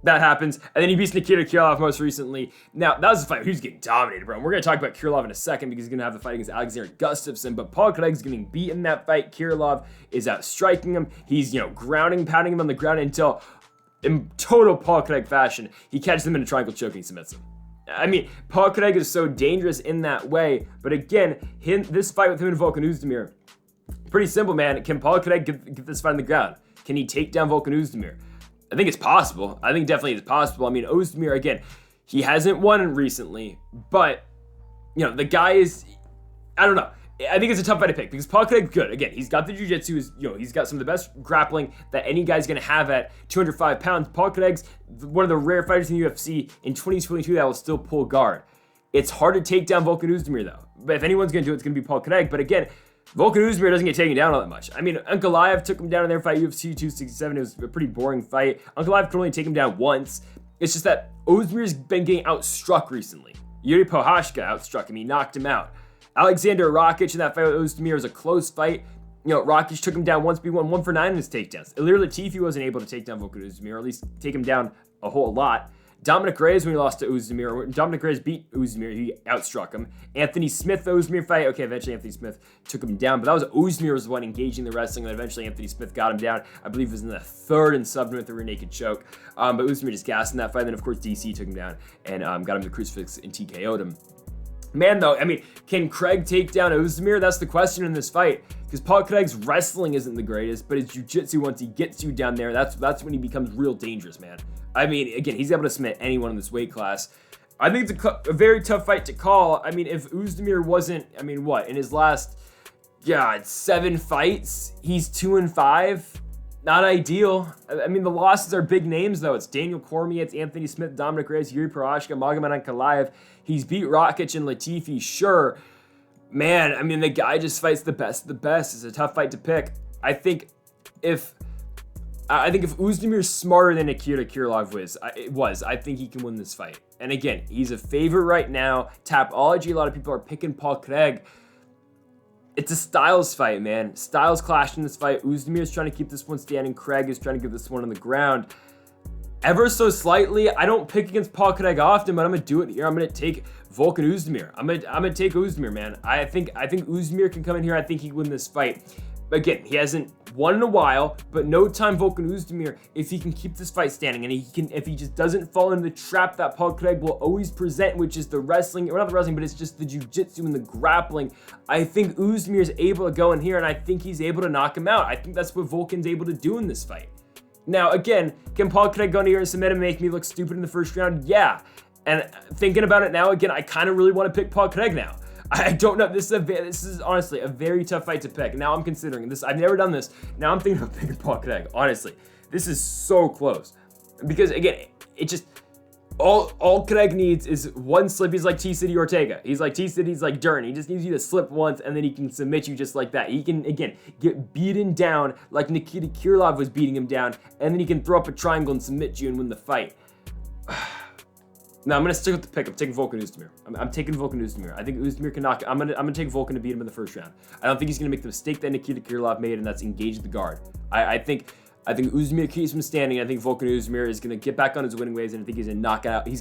that happens. And then he beats Nikita Krylov most recently. Now, that was a fight. He was getting dominated, bro. And we're going to talk about Krylov in a second because he's going to have the fight against Alexander Gustafsson. But Paul Craig's getting beat in that fight. Krylov is out striking him. He's, grounding, pounding him on the ground until, in total Paul Craig fashion, he catches him in a triangle choke and he submits him. I mean, Paul Craig is so dangerous in that way. But again, this fight with him and Volkan Oezdemir, pretty simple, man. Can Paul Craig get this fight on the ground? Can he take down Volkan Oezdemir? I think it's possible. I think definitely it's possible. I mean, Oezdemir, again, he hasn't won recently, but, you know, the guy is, I don't know. I think it's a tough fight to pick because Paul Craig's good. Again, he's got the jiu-jitsu, you know, he's got some of the best grappling that any guy's going to have at 205 pounds. Paul Craig's one of the rare fighters in the UFC in 2022 that will still pull guard. It's hard to take down Volkan Oezdemir, though. But if anyone's going to do it, it's going to be Paul Craig. But again, Volkan Oezdemir doesn't get taken down all that much. I mean, Ankalaev took him down in their fight, UFC 267. It was a pretty boring fight. Ankalaev could only take him down once. It's just that Oezdemir's been getting outstruck recently. Yuri Prochazka outstruck him. He knocked him out. Alexander Rakic in that fight with Oezdemir was a close fight. You know, Rakic took him down once, but he won 1 for 9 in his takedowns. Ilir Latifi wasn't able to take down Volkan Oezdemir, or at least take him down a whole lot. Dominic Reyes, when he lost to Oezdemir, Dominic Reyes beat Oezdemir, he outstruck him. Anthony Smith, the Oezdemir fight, okay, eventually Anthony Smith took him down, but that was Oezdemir was the one engaging the wrestling, and eventually Anthony Smith got him down. I believe it was in the third and subbed him with the rear naked choke. But Oezdemir just gassed in that fight, and then of course DC took him down and got him the crucifix and TKO'd him. Man, though, I mean, can Craig take down Oezdemir? That's the question in this fight. Because Paul Craig's wrestling isn't the greatest, but his jiu-jitsu, once he gets you down there, that's when he becomes real dangerous, man. I mean, again, he's able to submit anyone in this weight class. I think it's a very tough fight to call. I mean, if Oezdemir wasn't, I mean, what, in his last, 7 fights, he's 2-5. Not ideal. I mean, the losses are big names, though. It's Daniel Cormier, it's Anthony Smith, Dominic Reyes, Yuri Prochazka, Magomed Ankalaev. He's beat Rakic and Latifi, sure. Man, I mean, the guy just fights the best of the best. It's a tough fight to pick. I think if Oezdemir's smarter than Nikita Krylov was, I think he can win this fight. And again, he's a favorite right now. Tapology, a lot of people are picking Paul Craig. It's a styles fight, man. Styles clash in this fight. Oezdemir is trying to keep this one standing. Craig is trying to get this one on the ground. Ever so slightly, I don't pick against Paul Craig often, but I'm going to do it here. I'm going to take Volkan Oezdemir. I'm gonna take Oezdemir, man. I think Oezdemir can come in here. I think he can win this fight. Again, he hasn't won in a while, but no time Volkan Oezdemir, if he can keep this fight standing, and if he just doesn't fall into the trap that Paul Craig will always present, which is the wrestling, or not the wrestling, but it's just the jiu-jitsu and the grappling, I think Oezdemir is able to go in here, and I think he's able to knock him out. I think that's what Volkan's able to do in this fight. Now, again, can Paul Craig go in here and submit and make me look stupid in the first round? Yeah. And thinking about it now, again, I kind of really want to pick Paul Craig now. I don't know. This is honestly a very tough fight to pick. Now I'm considering this. I've never done this. Now I'm thinking of picking Paul Craig. Honestly, this is so close because again, it just all Craig needs is one slip. He's like T-City Ortega. He's like T-City. He's like Dern. He just needs you to slip once, and then he can submit you just like that. He can again get beaten down like Nikita Krylov was beating him down, and then he can throw up a triangle and submit you and win the fight. No, I'm gonna stick with the pick. I'm taking Volkan Oezdemir. I'm taking Volkan Oezdemir. I think Oezdemir can knock. I'm gonna take Volkan to beat him in the first round. I don't think he's gonna make the mistake that Nikita Krylov made, and that's engage the guard. I think Oezdemir keeps him standing. I think Volkan Oezdemir is gonna get back on his winning ways, and I think he's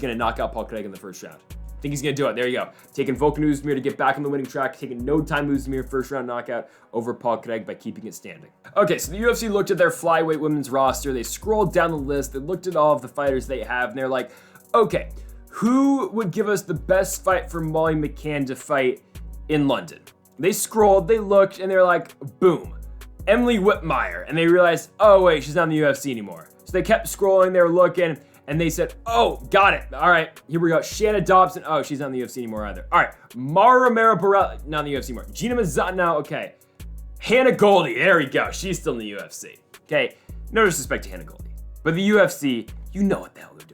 gonna knock out Paul Craig in the first round. I think he's gonna do it. There you go. Taking Volkan Oezdemir to get back on the winning track. Taking no time Oezdemir first round knockout over Paul Craig by keeping it standing. Okay, so the UFC looked at their flyweight women's roster. They scrolled down the list. They looked at all of the fighters they have, and they're like, okay, who would give us the best fight for Molly McCann to fight in London? They scrolled, they looked, and they're like, boom, Emily Whitmire. And they realized, oh wait, she's not in the UFC anymore. So they kept scrolling, they were looking, and they said, oh, got it. All right, here we go. Shanna Dobson. Oh, she's not in the UFC anymore either. All right, Mara Maraborelli, not in the UFC anymore. Gina Mazzano, okay. Hannah Goldy, there we go. She's still in the UFC. Okay, no disrespect to Hannah Goldy. But the UFC, you know what the hell they're doing.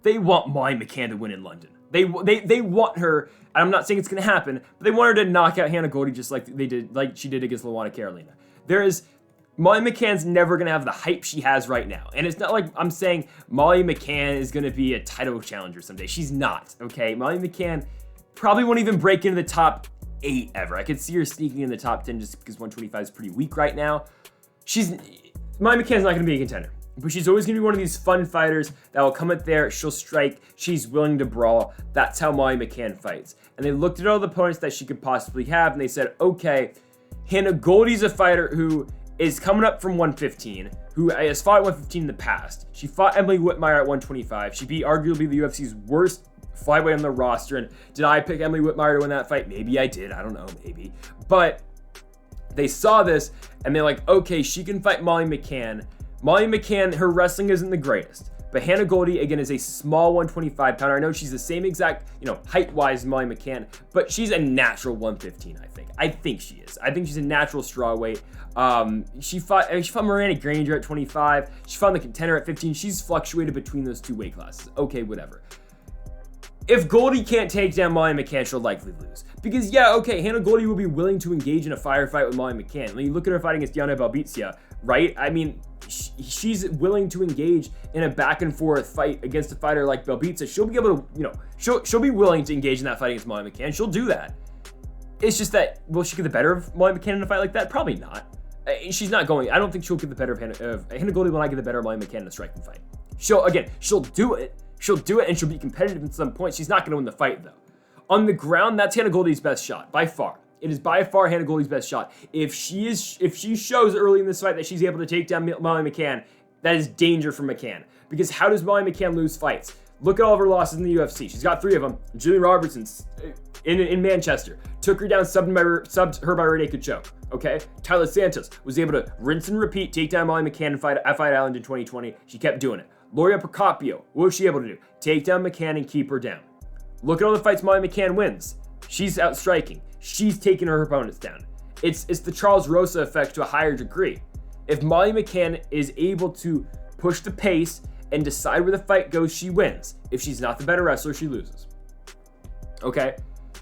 They want Molly McCann to win in London. They want her, and I'm not saying it's going to happen, but they want her to knock out Hannah Goldy just like she did against Luana Carolina. Molly McCann's never going to have the hype she has right now. And it's not like I'm saying Molly McCann is going to be a title challenger someday. She's not, okay? Molly McCann probably won't even break into the top 8 ever. I could see her sneaking in the top 10 just because 125 is pretty weak right now. Molly McCann's not going to be a contender. But she's always going to be one of these fun fighters that will come up there, she'll strike, she's willing to brawl. That's how Molly McCann fights. And they looked at all the opponents that she could possibly have, and they said, okay, Hannah Goldy's a fighter who is coming up from 115, who has fought at 115 in the past. She fought Emily Whitmire at 125. She beat arguably the UFC's worst flyweight on the roster. And did I pick Emily Whitmire to win that fight? Maybe I did. I don't know, maybe. But they saw this, and they're like, okay, she can fight Molly McCann. Molly McCann, her wrestling isn't the greatest. But Hannah Goldy, again, is a small 125 pounder. I know she's the same exact, height-wise as Molly McCann, but she's a natural 115, I think. I think she is. I think she's a natural strawweight. She fought Miranda Granger at 25. She fought the Contender at 15. She's fluctuated between those two weight classes. Okay, whatever. If Goldy can't take down Molly McCann, she'll likely lose. Because, Hannah Goldy will be willing to engage in a firefight with Molly McCann. When you look at her fighting against Diana Belbizia, right? I mean, she's willing to engage in a back and forth fight against a fighter like Belbizia. She'll be able to, she'll be willing to engage in that fight against Molly McCann. She'll do that. It's just that, will she get the better of Molly McCann in a fight like that? Probably not. She's not going. I don't think she'll get the better of Hannah Goldy will not get the better of Molly McCann in a striking fight. She'll do it. She'll do it and she'll be competitive at some point. She's not going to win the fight though. On the ground, that's Hannah Goldy's best shot by far. It is by far Hannah Goldy's best shot. If she shows early in this fight that she's able to take down Molly McCann, that is danger for McCann. Because how does Molly McCann lose fights? Look at all of her losses in the UFC. She's got 3 of them. Julian Robertson in Manchester took her down, subbed her by rear naked choke. Okay, Tyler Santos was able to rinse and repeat, take down Molly McCann at Fight Island in 2020. She kept doing it. Loria Procopio, what was she able to do? Take down McCann and keep her down. Look at all the fights Molly McCann wins. She's out striking. She's taking her opponents down. It's the Charles Rosa effect to a higher degree. If Molly McCann is able to push the pace and decide where the fight goes, she wins. If she's not the better wrestler, she loses. Okay?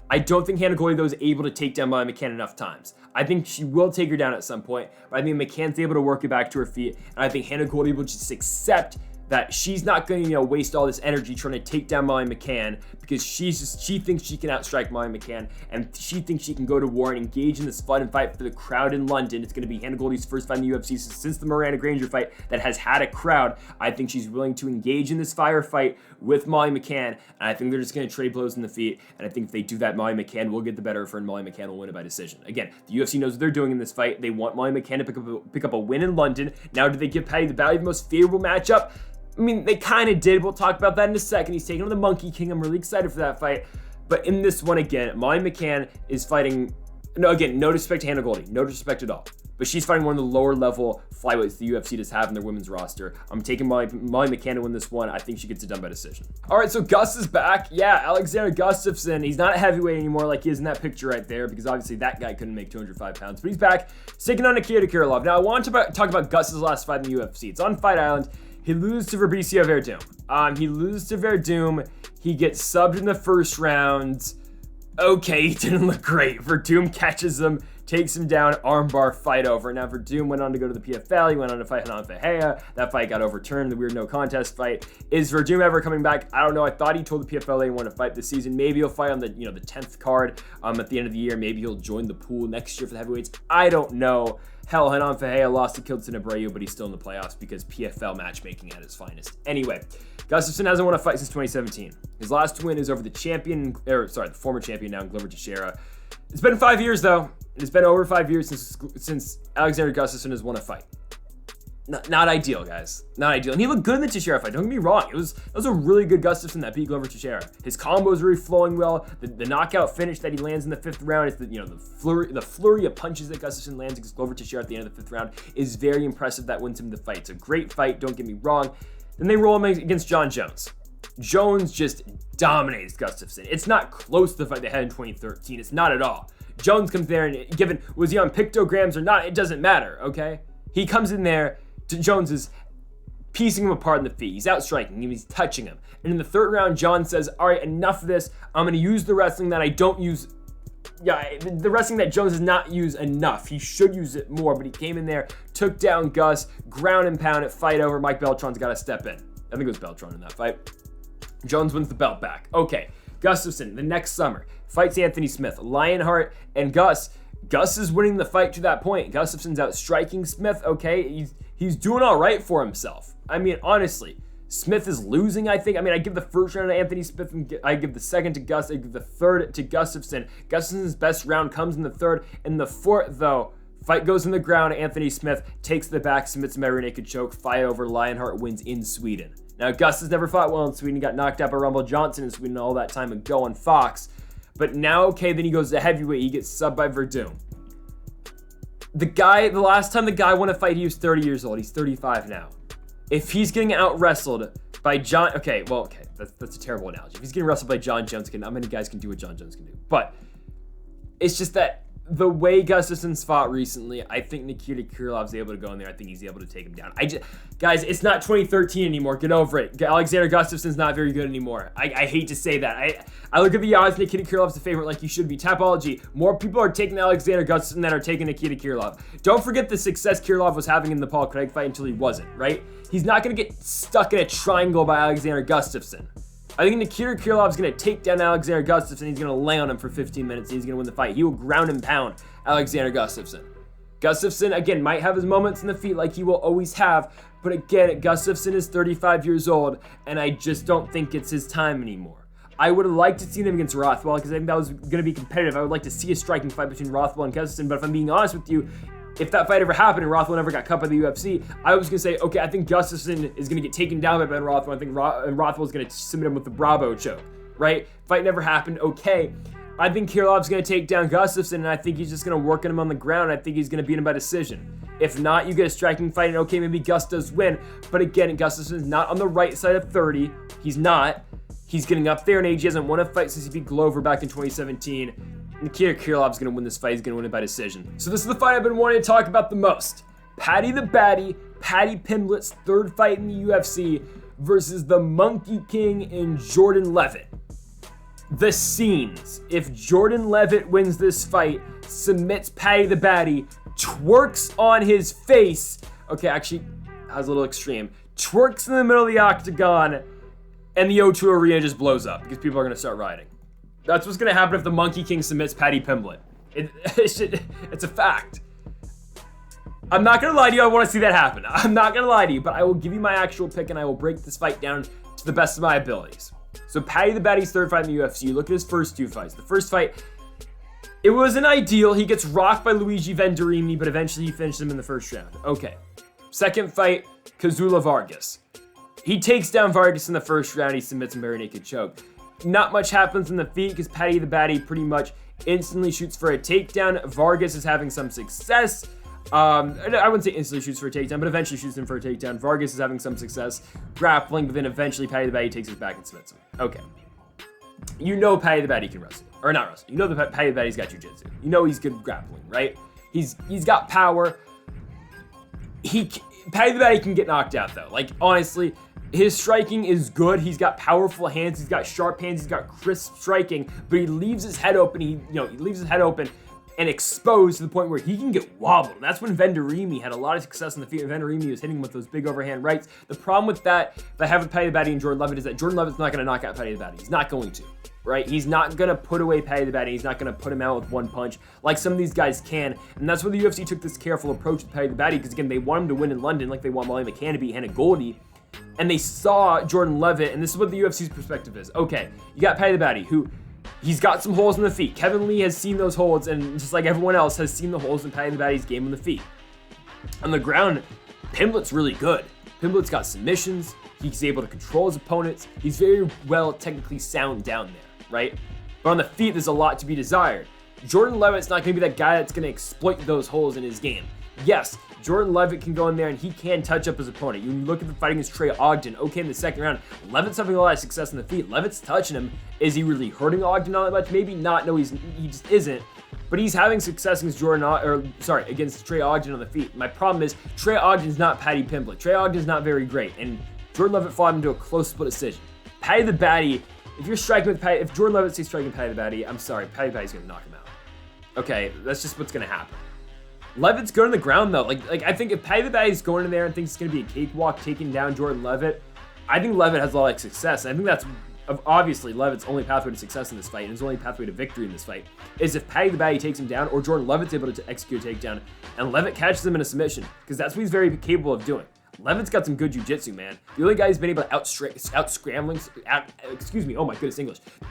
I don't think Hannah Goldy, though, is able to take down Molly McCann enough times. I think she will take her down at some point, but I think McCann's able to work it back to her feet, and I think Hannah Goldy will just accept that she's not going to waste all this energy trying to take down Molly McCann because she thinks she can outstrike Molly McCann, and she thinks she can go to war and engage in this fun and fight for the crowd in London. It's going to be Hannah Goldy's first fight in the UFC since the Miranda Granger fight that has had a crowd. I think she's willing to engage in this firefight with Molly McCann, and I think they're just going to trade blows in the feet, and I think if they do that, Molly McCann will get the better of her, and Molly McCann will win it by decision. Again, the UFC knows what they're doing in this fight. They want Molly McCann to pick up a win in London. Now, do they give Paddy the Valley the most favorable matchup? I mean, they kind of did. We'll talk about that in a second. He's taking on the Monkey King. I'm really excited for that fight. But in this one, again, Molly McCann is fighting... No disrespect to Hannah Goldy. No disrespect at all. But she's fighting one of the lower level flyweights the UFC does have in their women's roster. I'm taking Molly McCann to win this one. I think she gets it done by decision. All right, so Gus is back. Yeah, Alexander Gustafsson. He's not a heavyweight anymore like he is in that picture right there because obviously that guy couldn't make 205 pounds. But he's back. He's taking on Nikita Krylov. Now, I want to talk about Gus's last fight in the UFC. It's on Fight Island. He loses to Fabricio Verdum. He loses to Verdum. He gets subbed in the first round. Okay, he didn't look great. Verdum catches him, takes him down, armbar, fight over. Now, Verdum went on to go to the PFL. He went on to fight Hernan Fajea. That fight got overturned, the weird no contest fight. Is Verdum ever coming back? I don't know. I thought he told the PFL he wanted to fight this season. Maybe he'll fight on the 10th card at the end of the year. Maybe he'll join the pool next year for the heavyweights. I don't know. Hell, Hernan Fajea lost to Kilton Abreu, but he's still in the playoffs because PFL matchmaking at its finest. Anyway, Gustafsson hasn't won a fight since 2017. His last win is over the former champion now, Glover Teixeira. It's been 5 years though. It's been over 5 years since Alexander Gustafsson has won a fight. Not ideal, guys. Not ideal. And he looked good in the Teixeira fight. Don't get me wrong. It was a really good Gustafsson that beat Glover Teixeira. His combos really flowing well. The knockout finish that he lands in the 5th round is the flurry of punches that Gustafsson lands against Glover Teixeira at the end of the 5th round is very impressive. That wins him the fight. It's a great fight. Don't get me wrong. Then they roll him against John Jones. Jones just dominates Gustafsson. It's not close to the fight they had in 2013. It's not at all. Jones comes there and was he on pictograms or not, it doesn't matter, okay? He comes in there. Jones is piecing him apart in the feet. He's outstriking him. He's touching him. And in the 3rd round, John says, all right, enough of this. I'm going to use the wrestling that I don't use. Yeah, the wrestling that Jones does not use enough. He should use it more, but he came in there, took down Gus, ground and pound it, fight over. Mike Beltran's got to step in. I think it was Beltran in that fight. Jones wins the belt back. Okay, Gustafsson, the next summer, fights Anthony Smith. Lionheart and Gus is winning the fight to that point. Gustafsson's outstriking Smith, okay? He's doing all right for himself. I mean, honestly, Smith is losing, I think. I mean, I give the 1st round to Anthony Smith, and I give the 2nd to Gus. I give the 3rd to Gustafsson. Gustafsson's best round comes in the 3rd. In the 4th, though, fight goes in the ground. Anthony Smith takes the back, submits him by rear naked choke. Fight over. Lionheart wins in Sweden. Now, Gus has never fought well in Sweden. He got knocked out by Rumble Johnson in Sweden all that time ago on Fox. But now, okay, then he goes to heavyweight. He gets subbed by Verdum. The last time the guy won a fight, he was 30 years old. He's 35 now. If he's getting out-wrestled by okay, that's a terrible analogy. If he's getting wrestled by John Jones, not many guys can do what John Jones can do. But it's just that the way Gustafsson's fought recently, I think Nikita Krylov's able to go in there. I think he's able to take him down. Guys, it's not 2013 anymore. Get over it. Alexander Gustafsson's not very good anymore. I hate to say that. I look at the odds. Nikita Krylov's the favorite like you should be. Tapology. More people are taking Alexander Gustafsson than are taking Nikita Krylov. Don't forget the success Krylov was having in the Paul Craig fight until he wasn't, right? He's not going to get stuck in a triangle by Alexander Gustafsson. I think Nikita Krylov's going to take down Alexander Gustafsson. He's going to lay on him for 15 minutes, and he's going to win the fight. He will ground and pound Alexander Gustafsson. Gustafsson, again, might have his moments in the feet like he will always have, but again, Gustafsson is 35 years old, and I just don't think it's his time anymore. I would have liked to see him against Rothwell, because I think that was going to be competitive. I would like to see a striking fight between Rothwell and Gustafsson, but if I'm being honest with you, if that fight ever happened and Rothwell never got cut by the UFC, I was going to say, okay, I think Gustafsson is going to get taken down by Ben Rothwell. I think Rothwell is going to submit him with the Bravo choke, right? Fight never happened, okay. I think Krylov's going to take down Gustafsson, and I think he's just going to work on him on the ground. I think he's going to beat him by decision. If not, you get a striking fight, and okay, maybe Gus does win. But again, Gustafsson is not on the right side of 30. He's not. He's getting up there in age. He hasn't won a fight since he beat Glover back in 2017. Nikita Krylov's going to win this fight. He's going to win it by decision. So this is the fight I've been wanting to talk about the most. Paddy the Baddy, Paddy Pimblett's third fight in the UFC versus the Monkey King and Jordan Leavitt. The scenes. If Jordan Leavitt wins this fight, submits Paddy the Baddy, twerks on his face. Okay, actually, that was a little extreme. Twerks in the middle of the octagon, and the O2 Arena just blows up because people are going to start rioting. That's what's going to happen if the Monkey King submits Paddy Pimblett. It's a fact. I'm not going to lie to you. I want to see that happen. I'm not going to lie to you, but I will give you my actual pick, and I will break this fight down to the best of my abilities. So Paddy the Baddy's third fight in the UFC. Look at his first two fights. The first fight, it wasn't ideal. He gets rocked by Luigi Venturini, but eventually he finished him in the first round. Okay. Second fight, Kazula Vargas. He takes down Vargas in the first round. He submits him bare naked choke. Not much happens in the feet because Paddy the Baddy pretty much instantly shoots for a takedown. Vargas is having some success. I wouldn't say instantly shoots for a takedown, but eventually shoots him for a takedown. Vargas is having some success grappling, but then eventually Paddy the Baddy takes his back and submits him. Okay. You know Paddy the Baddy can wrestle. Or not wrestle. You know that Paddy the Baddy's got jiu-jitsu. You know he's good grappling, right? He's got power. Paddy the Baddy can get knocked out, though. Like, honestly, his striking is good. He's got powerful hands. He's got sharp hands. He's got crisp striking, but he leaves his head open. He leaves his head open and exposed to the point where he can get wobbled. And that's when Venturini had a lot of success in the feet. Venturini was hitting him with those big overhand rights. The problem with that I have with Paddy the Baddy and Jordan Leavitt is that Jordan Leavitt's not going to knock out Paddy the Baddy. He's not going to, right? He's not going to put away Paddy the Baddy. He's not going to put him out with one punch like some of these guys can. And that's where the UFC took this careful approach with Paddy the Baddy because, again, they want him to win in London like they want McCann to beat Hannah Goldy. And they saw Jordan Leavitt, and this is what the UFC's perspective is. Okay, you got Paddy the Baddy, who he's got some holes in the feet. Kevin Lee has seen those holes, and just like everyone else has seen the holes in Paddy the Baddy's game on the feet. On the ground, Pimblett's really good. Pimblett's got submissions. He's able to control his opponents. He's very well technically sound down there, right? But on the feet, there's a lot to be desired. Jordan Leavitt's not going to be that guy that's going to exploit those holes in his game. Yes, Jordan Leavitt can go in there and he can touch up his opponent. You look at the fight against Trey Ogden. Okay, in the second round, Leavitt's having a lot of success in the feet. Leavitt's touching him. Is he really hurting Ogden all that much? Maybe not. No, he just isn't. But he's having success against against Trey Ogden on the feet. My problem is Trey Ogden's not Paddy Pimblett. Trey Ogden's not very great, and Jordan Leavitt fought him to a close split decision. Paddy the Baddy, if Jordan Leavitt stays striking Paddy the Baddy, I'm sorry, Paddy the Baddy's gonna knock him out. Okay, that's just what's gonna happen. Leavitt's good on the ground though. Like I think if Paddy the Baddy's going in there and thinks it's gonna be a cakewalk taking down Jordan Leavitt, I think Leavitt has a lot of success. And I think that's obviously Leavitt's only pathway to success in this fight, and his only pathway to victory in this fight is if Paddy the Baddy takes him down or Jordan Leavitt's able to execute a takedown and Leavitt catches him in a submission, because that's what he's very capable of doing. Leavitt's got some good jiu-jitsu, man. The only guy who's been able to The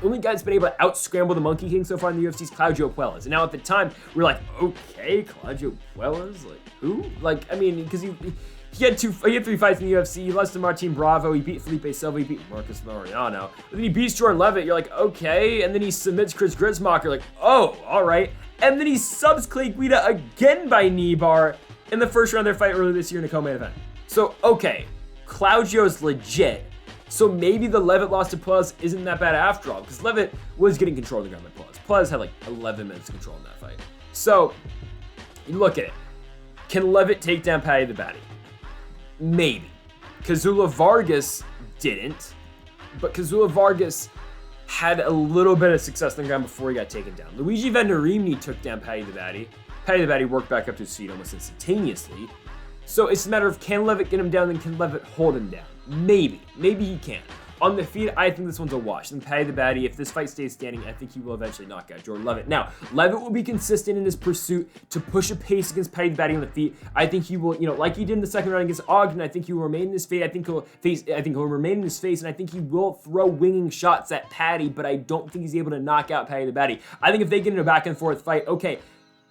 only guy that's been able to out-scramble the Monkey King so far in the UFC is Claudio Puelles. And now at the time, we're like, okay, Claudio Puelles? Like, who? Like, I mean, because he had 3 fights in the UFC. He lost to Martin Bravo. He beat Felipe Silva. He beat Marcus Mariano. But then he beats Jordan Leavitt. You're like, okay. And then he submits Chris Gritsmacher. Like, oh, all right. And then he subs Clay Guida again by knee bar in the first round of their fight earlier this year in a co-main event. So, okay, Claudio's legit. So maybe the Leavitt loss to Plus isn't that bad after all, because Leavitt was getting control of the ground by Plus. Plus had like 11 minutes of control in that fight. So, you look at it. Can Leavitt take down Paddy the Baddy? Maybe. Kazula Vargas didn't, but Kazula Vargas had a little bit of success on the ground before he got taken down. Luigi Venturini took down Paddy the Baddy. Paddy the Baddy worked back up to his feet almost instantaneously. So it's a matter of, can Leavitt get him down, and can Leavitt hold him down? Maybe. Maybe he can. On the feet, I think this one's a wash. And Paddy the Baddy, if this fight stays standing, I think he will eventually knock out Jordan Leavitt. Now, Leavitt will be consistent in his pursuit to push a pace against Paddy the Baddy on the feet. I think he will, like he did in the second round against Ogden, I think he will remain in his face. I think he'll remain in his face, and I think he will throw winging shots at Paddy, but I don't think he's able to knock out Paddy the Baddy. I think if they get in a back and forth fight, okay,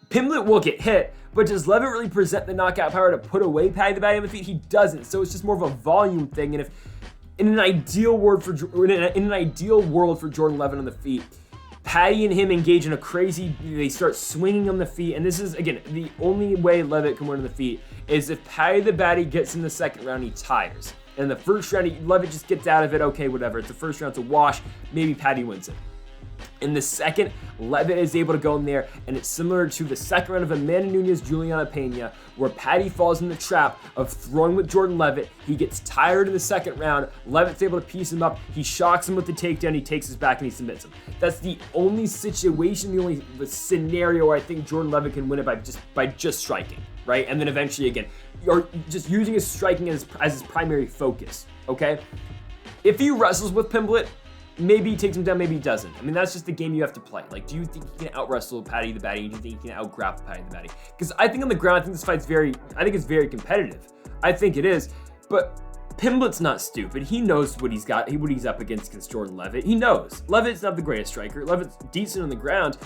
Pimblett will get hit, but does Leavitt really present the knockout power to put away Paddy the Baddy on the feet? He doesn't, so it's just more of a volume thing, and if in an ideal world for Jordan Leavitt on the feet, Paddy and him engage in a crazy, they start swinging on the feet, and this is, again, the only way Leavitt can win on the feet is if Paddy the Baddy gets in the second round, he tires. And in the first round, Leavitt just gets out of it, okay, whatever. It's the first round, it's a wash, maybe Paddy wins it. In the second, Leavitt is able to go in there, and it's similar to the second round of Amanda Nunes, Juliana Pena, where Paddy falls in the trap of throwing with Jordan Leavitt. He gets tired in the second round. Leavitt's able to piece him up. He shocks him with the takedown. He takes his back and he submits him. That's the only situation, the only scenario where I think Jordan Leavitt can win it by just striking, right? And then eventually, again, or just using his striking as his primary focus, okay? If he wrestles with Pimblett, maybe he takes him down, maybe he doesn't. I mean, that's just the game you have to play. Like, do you think he can out-wrestle Paddy the Baddy? Do you think he can out-grapple Paddy the Baddy? Because I think on the ground, I think this fight's it's very competitive. I think it is. But Pimblett's not stupid. He knows what he's got, what he's up against Jordan Leavitt. He knows. Leavitt's not the greatest striker. Leavitt's decent on the ground.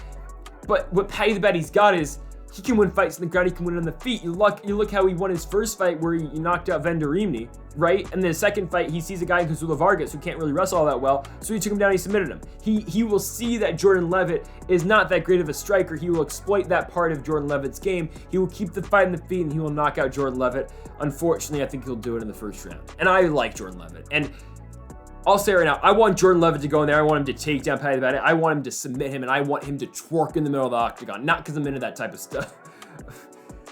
But what Paddy the Baddy's got is, he can win fights on the ground, he can win on the feet. You look how he won his first fight where he knocked out Venturini, right? And then the second fight, he sees a guy in Kazula Vargas who can't really wrestle all that well, so he took him down, he submitted him. He will see that Jordan Leavitt is not that great of a striker. He will exploit that part of Jordan Leavitt's game. He will keep the fight in the feet, and he will knock out Jordan Leavitt. Unfortunately, I think he'll do it in the first round. And I like Jordan Leavitt. And I'll say right now, I want Jordan Leavitt to go in there. I want him to take down Paddy the Baddy. I want him to submit him, and I want him to twerk in the middle of the octagon. Not because I'm into that type of stuff.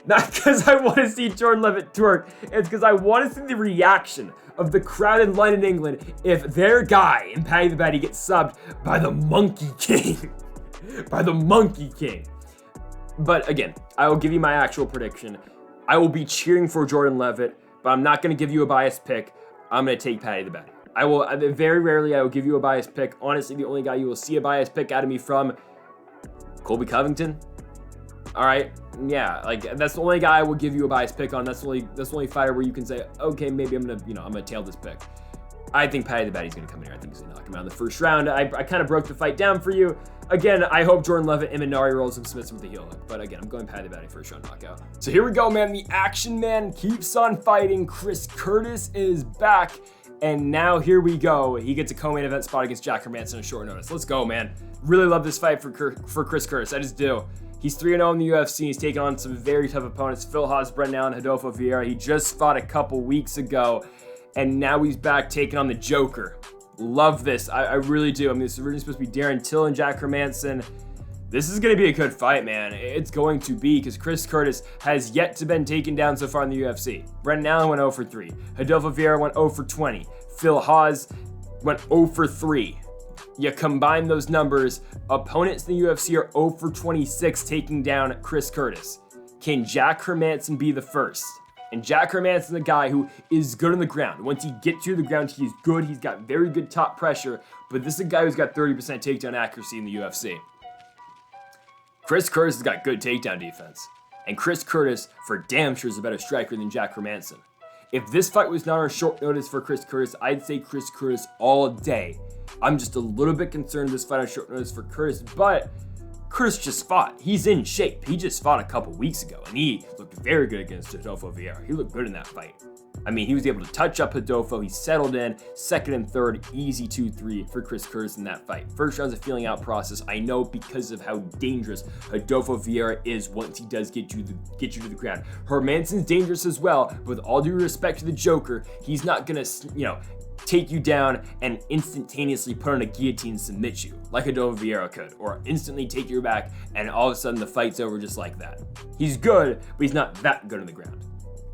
Not because I want to see Jordan Leavitt twerk. It's because I want to see the reaction of the crowd in London, England, if their guy in Paddy the Baddy gets subbed by the Monkey King. By the Monkey King. But again, I will give you my actual prediction. I will be cheering for Jordan Leavitt, but I'm not going to give you a biased pick. I'm going to take Paddy the Baddy. I will, very rarely, I will give you a biased pick. Honestly, the only guy you will see a biased pick out of me from, Colby Covington. All right, yeah, like that's the only guy I will give you a biased pick on. That's the only fighter where you can say, okay, maybe I'm gonna tail this pick. I think Paddy the Baddy's gonna come in here. I think he's gonna knock him out in the first round. I kind of broke the fight down for you. Again, I hope Jordan Leavitt Imanari rolls and submits him with a heel hook. But again, I'm going Paddy the Baddy first round knockout. So here we go, man. The action man keeps on fighting. Chris Curtis is back. And now here we go. He gets a co-main event spot against Jack Hermansson on short notice. Let's go, man. Really love this fight for Chris Curtis. I just do. He's 3-0 in the UFC. He's taken on some very tough opponents. Phil Haas, Brendan Allen, Rodolfo Vieira. He just fought a couple weeks ago. And now he's back taking on the Joker. Love this. I really do. I mean, this is originally supposed to be Darren Till and Jack Hermansson. This is going to be a good fight, man. It's going to be, because Chris Curtis has yet to been taken down so far in the UFC. Brendan Allen went 0 for 3. Rodolfo Vieira went 0 for 20. Phil Haas went 0 for 3. You combine those numbers, opponents in the UFC are 0 for 26 taking down Chris Curtis. Can Jack Hermansson be the first? And Jack Hermansson, the guy who is good on the ground. Once he gets to the ground, he's good. He's got very good top pressure. But this is a guy who's got 30% takedown accuracy in the UFC. Chris Curtis has got good takedown defense. And Chris Curtis, for damn sure, is a better striker than Jack Hermansson. If this fight was not on short notice for Chris Curtis, I'd say Chris Curtis all day. I'm just a little bit concerned this fight on short notice for Curtis, but Curtis just fought. He's in shape. He just fought a couple weeks ago, and he looked very good against Rodolfo Vieira. He looked good in that fight. I mean, he was able to touch up Rodolfo. He settled in. Second and third, easy 2-3 for Chris Curtis in that fight. First round's a feeling out process. I know because of how dangerous Rodolfo Vieira is once he does get you to the ground. Hermansson's dangerous as well, but with all due respect to the Joker, he's not gonna, take you down and instantaneously put on a guillotine and submit you like Rodolfo Vieira could, or instantly take your back and all of a sudden the fight's over just like that. He's good, but he's not that good on the ground.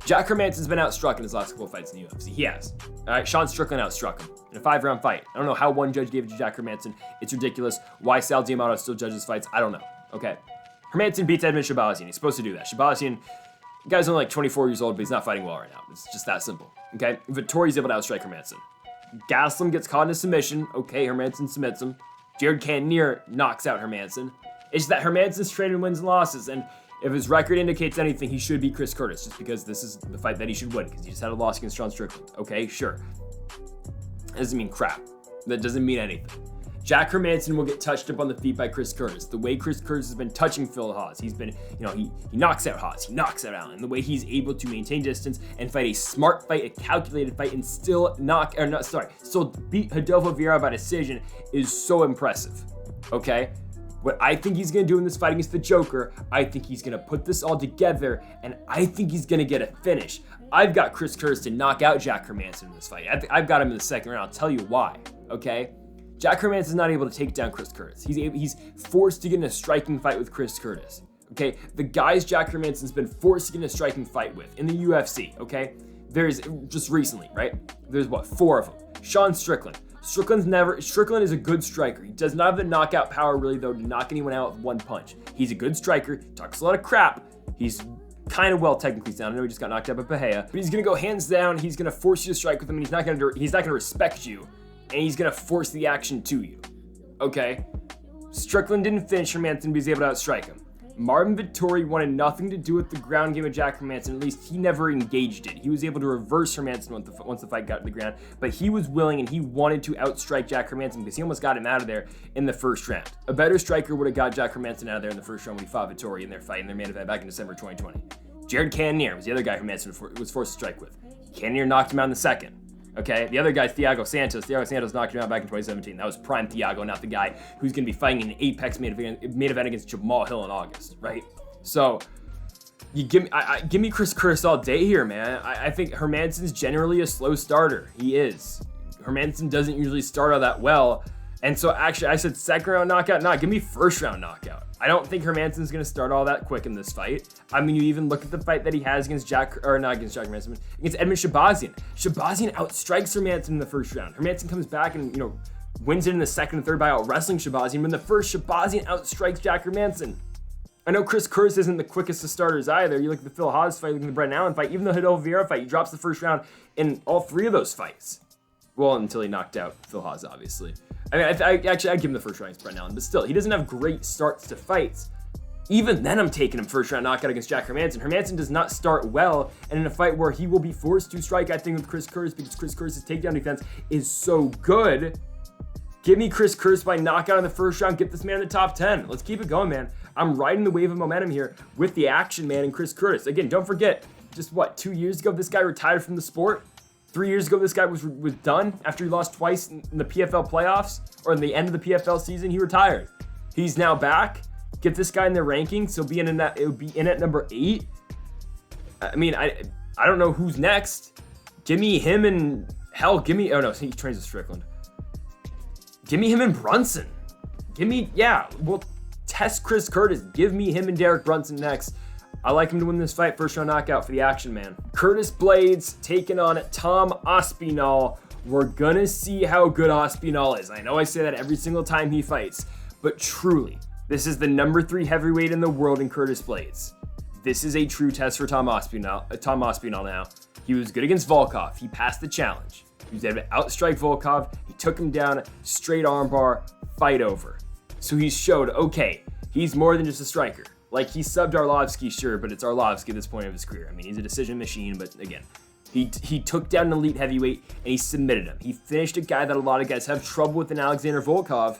Jack Hermansson's been outstruck in his last couple of fights in the UFC. He has. All right, Sean Strickland outstruck him in a 5-round fight. I don't know how one judge gave it to Jack Hermansson. It's ridiculous. Why Sal D'Amato still judges fights, I don't know. Okay. Hermansson beats Edmund Shabazian. He's supposed to do that. Shabazian, the guy's only like 24 years old, but he's not fighting well right now. It's just that simple. Okay. Vittori's able to outstrike Hermansson. Gaslam gets caught in a submission. Okay, Hermansson submits him. Jared Cannonier knocks out Hermansson. It's just that Hermansson's traded wins and losses, and if his record indicates anything, he should beat Chris Curtis, just because this is the fight that he should win, because he just had a loss against Sean Strickland. Okay, sure. That doesn't mean crap. That doesn't mean anything. Jack Hermansson will get touched up on the feet by Chris Curtis. The way Chris Curtis has been touching Phil Hawes, he's been, he knocks out Hawes, he knocks out Allen. The way he's able to maintain distance and fight a smart fight, a calculated fight, and still still beat Rodolfo Vieira by decision is so impressive. Okay? What I think he's going to do in this fight against the Joker, I think he's going to put this all together, and I think he's going to get a finish. I've got Chris Curtis to knock out Jack Hermansson in this fight. I've got him in the second round. I'll tell you why, okay? Jack Hermansson's not able to take down Chris Curtis. He's forced to get in a striking fight with Chris Curtis, okay? The guys Jack Hermansson's been forced to get in a striking fight with in the UFC, okay? There's, just recently, right? There's, 4 of them. Sean Strickland. Strickland is a good striker. He does not have the knockout power really though to knock anyone out with one punch. He's a good striker, talks a lot of crap. He's kind of well technically sound. I know he just got knocked out by Pahea, but he's gonna go hands down. He's gonna force you to strike with him, and he's not gonna respect you, and he's gonna force the action to you. Okay? Strickland didn't finish Hermansson, but he's able to outstrike him. Marvin Vettori wanted nothing to do with the ground game of Jack Hermansson. At least he never engaged it. He was able to reverse Hermansson once the fight got to the ground, but he was willing and he wanted to outstrike Jack Hermansson because he almost got him out of there in the first round. A better striker would have got Jack Hermansson out of there in the first round when he fought Vettori in their fight in their main event back in December 2020. Jared Cannonier was the other guy Hermansson was forced to strike with. Cannonier knocked him out in the second. Okay, the other guy's Thiago Santos. Thiago Santos knocked him out back in 2017. That was prime Thiago, not the guy who's going to be fighting in an Apex main event against Jamal Hill in August, right? So, you give me Chris Curtis all day here, man. I think Hermansson's generally a slow starter. He is. Hermansson doesn't usually start out that well. And so, actually, I said second round knockout. Nah, give me first round knockout. I don't think Hermansson's going to start all that quick in this fight. I mean, you even look at the fight that he has against against Hermansson, against Edmund Shabazian. Shabazian outstrikes Hermansson in the first round. Hermansson comes back and, wins it in the second and third by out-wrestling Shabazian. But in the first, Shabazian outstrikes Jack Hermansson. I know Chris Curtis isn't the quickest of starters either. You look at the Phil Hawes fight, look at the Brendan Allen fight, even the Rodolfo Vieira fight, he drops the first round in all 3 of those fights. Well, until he knocked out Phil Hawes, obviously. I mean, I'd give him the first round against Brendan Allen, but still, he doesn't have great starts to fights. Even then, I'm taking him first round knockout against Jack Hermansson. Hermansson does not start well, and in a fight where he will be forced to strike, I think, with Chris Curtis, because Chris Curtis' takedown defense is so good. Give me Chris Curtis by knockout in the first round. Get this man in the top 10. Let's keep it going, man. I'm riding the wave of momentum here with the action man and Chris Curtis. Again, don't forget, just 2 years ago, this guy retired from the sport. 3 years ago, this guy was done after he lost twice in the PFL playoffs, or in the end of the PFL season, he retired. He's now back. Get this guy in the rankings. He'll be in at number 8. I mean, I don't know who's next. Give me him and hell, he trains with Strickland. Give me him and Brunson. We'll test Chris Curtis. Give me him and Derek Brunson next. I like him to win this fight. First round knockout for the action man. Curtis Blaydes taking on Tom Aspinall. We're gonna see how good Aspinall is. I know I say that every single time he fights, but truly, this is the number 3 heavyweight in the world in Curtis Blaydes. This is a true test for Tom Aspinall now. He was good against Volkov. He passed the challenge. He was able to outstrike Volkov. He took him down, straight armbar, fight over. So he's showed, okay, he's more than just a striker. Like, he subbed Arlovsky, sure, but it's Arlovsky at this point of his career. I mean, he's a decision machine, but again, he took down an elite heavyweight and he submitted him. He finished a guy that a lot of guys have trouble with in Alexander Volkov,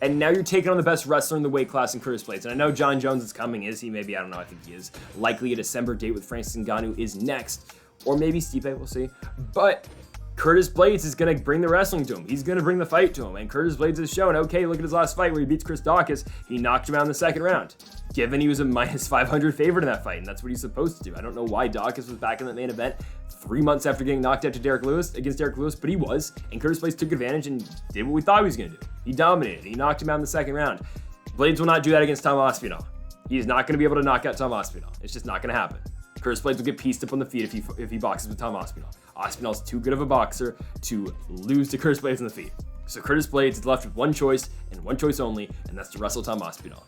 and now you're taking on the best wrestler in the weight class in Curtis Blaydes. And I know John Jones is coming. Is he? Maybe, I don't know. I think he is. Likely a December date with Francis Ngannou is next. or maybe Stipe, we'll see. But Curtis Blaydes is going to bring the wrestling to him. He's going to bring the fight to him. And Curtis Blaydes has shown, okay, look at his last fight where he beats Chris Diakiese. He knocked him out in the second round, given he was a minus 500 favorite in that fight. And that's what he's supposed to do. I don't know why Diakiese was back in that main event 3 months after getting knocked out to Derek Lewis, but he was. And Curtis Blaydes took advantage and did what we thought he was going to do. He dominated. He knocked him out in the second round. Blaydes will not do that against Tom Aspinall. He's not going to be able to knock out Tom Aspinall. It's just not going to happen. Curtis Blaydes will get pieced up on the feet if he boxes with Tom Aspinall. Aspinall's too good of a boxer to lose to Curtis Blaydes in the feet. So Curtis Blaydes is left with one choice and one choice only, and that's to wrestle Tom Aspinall.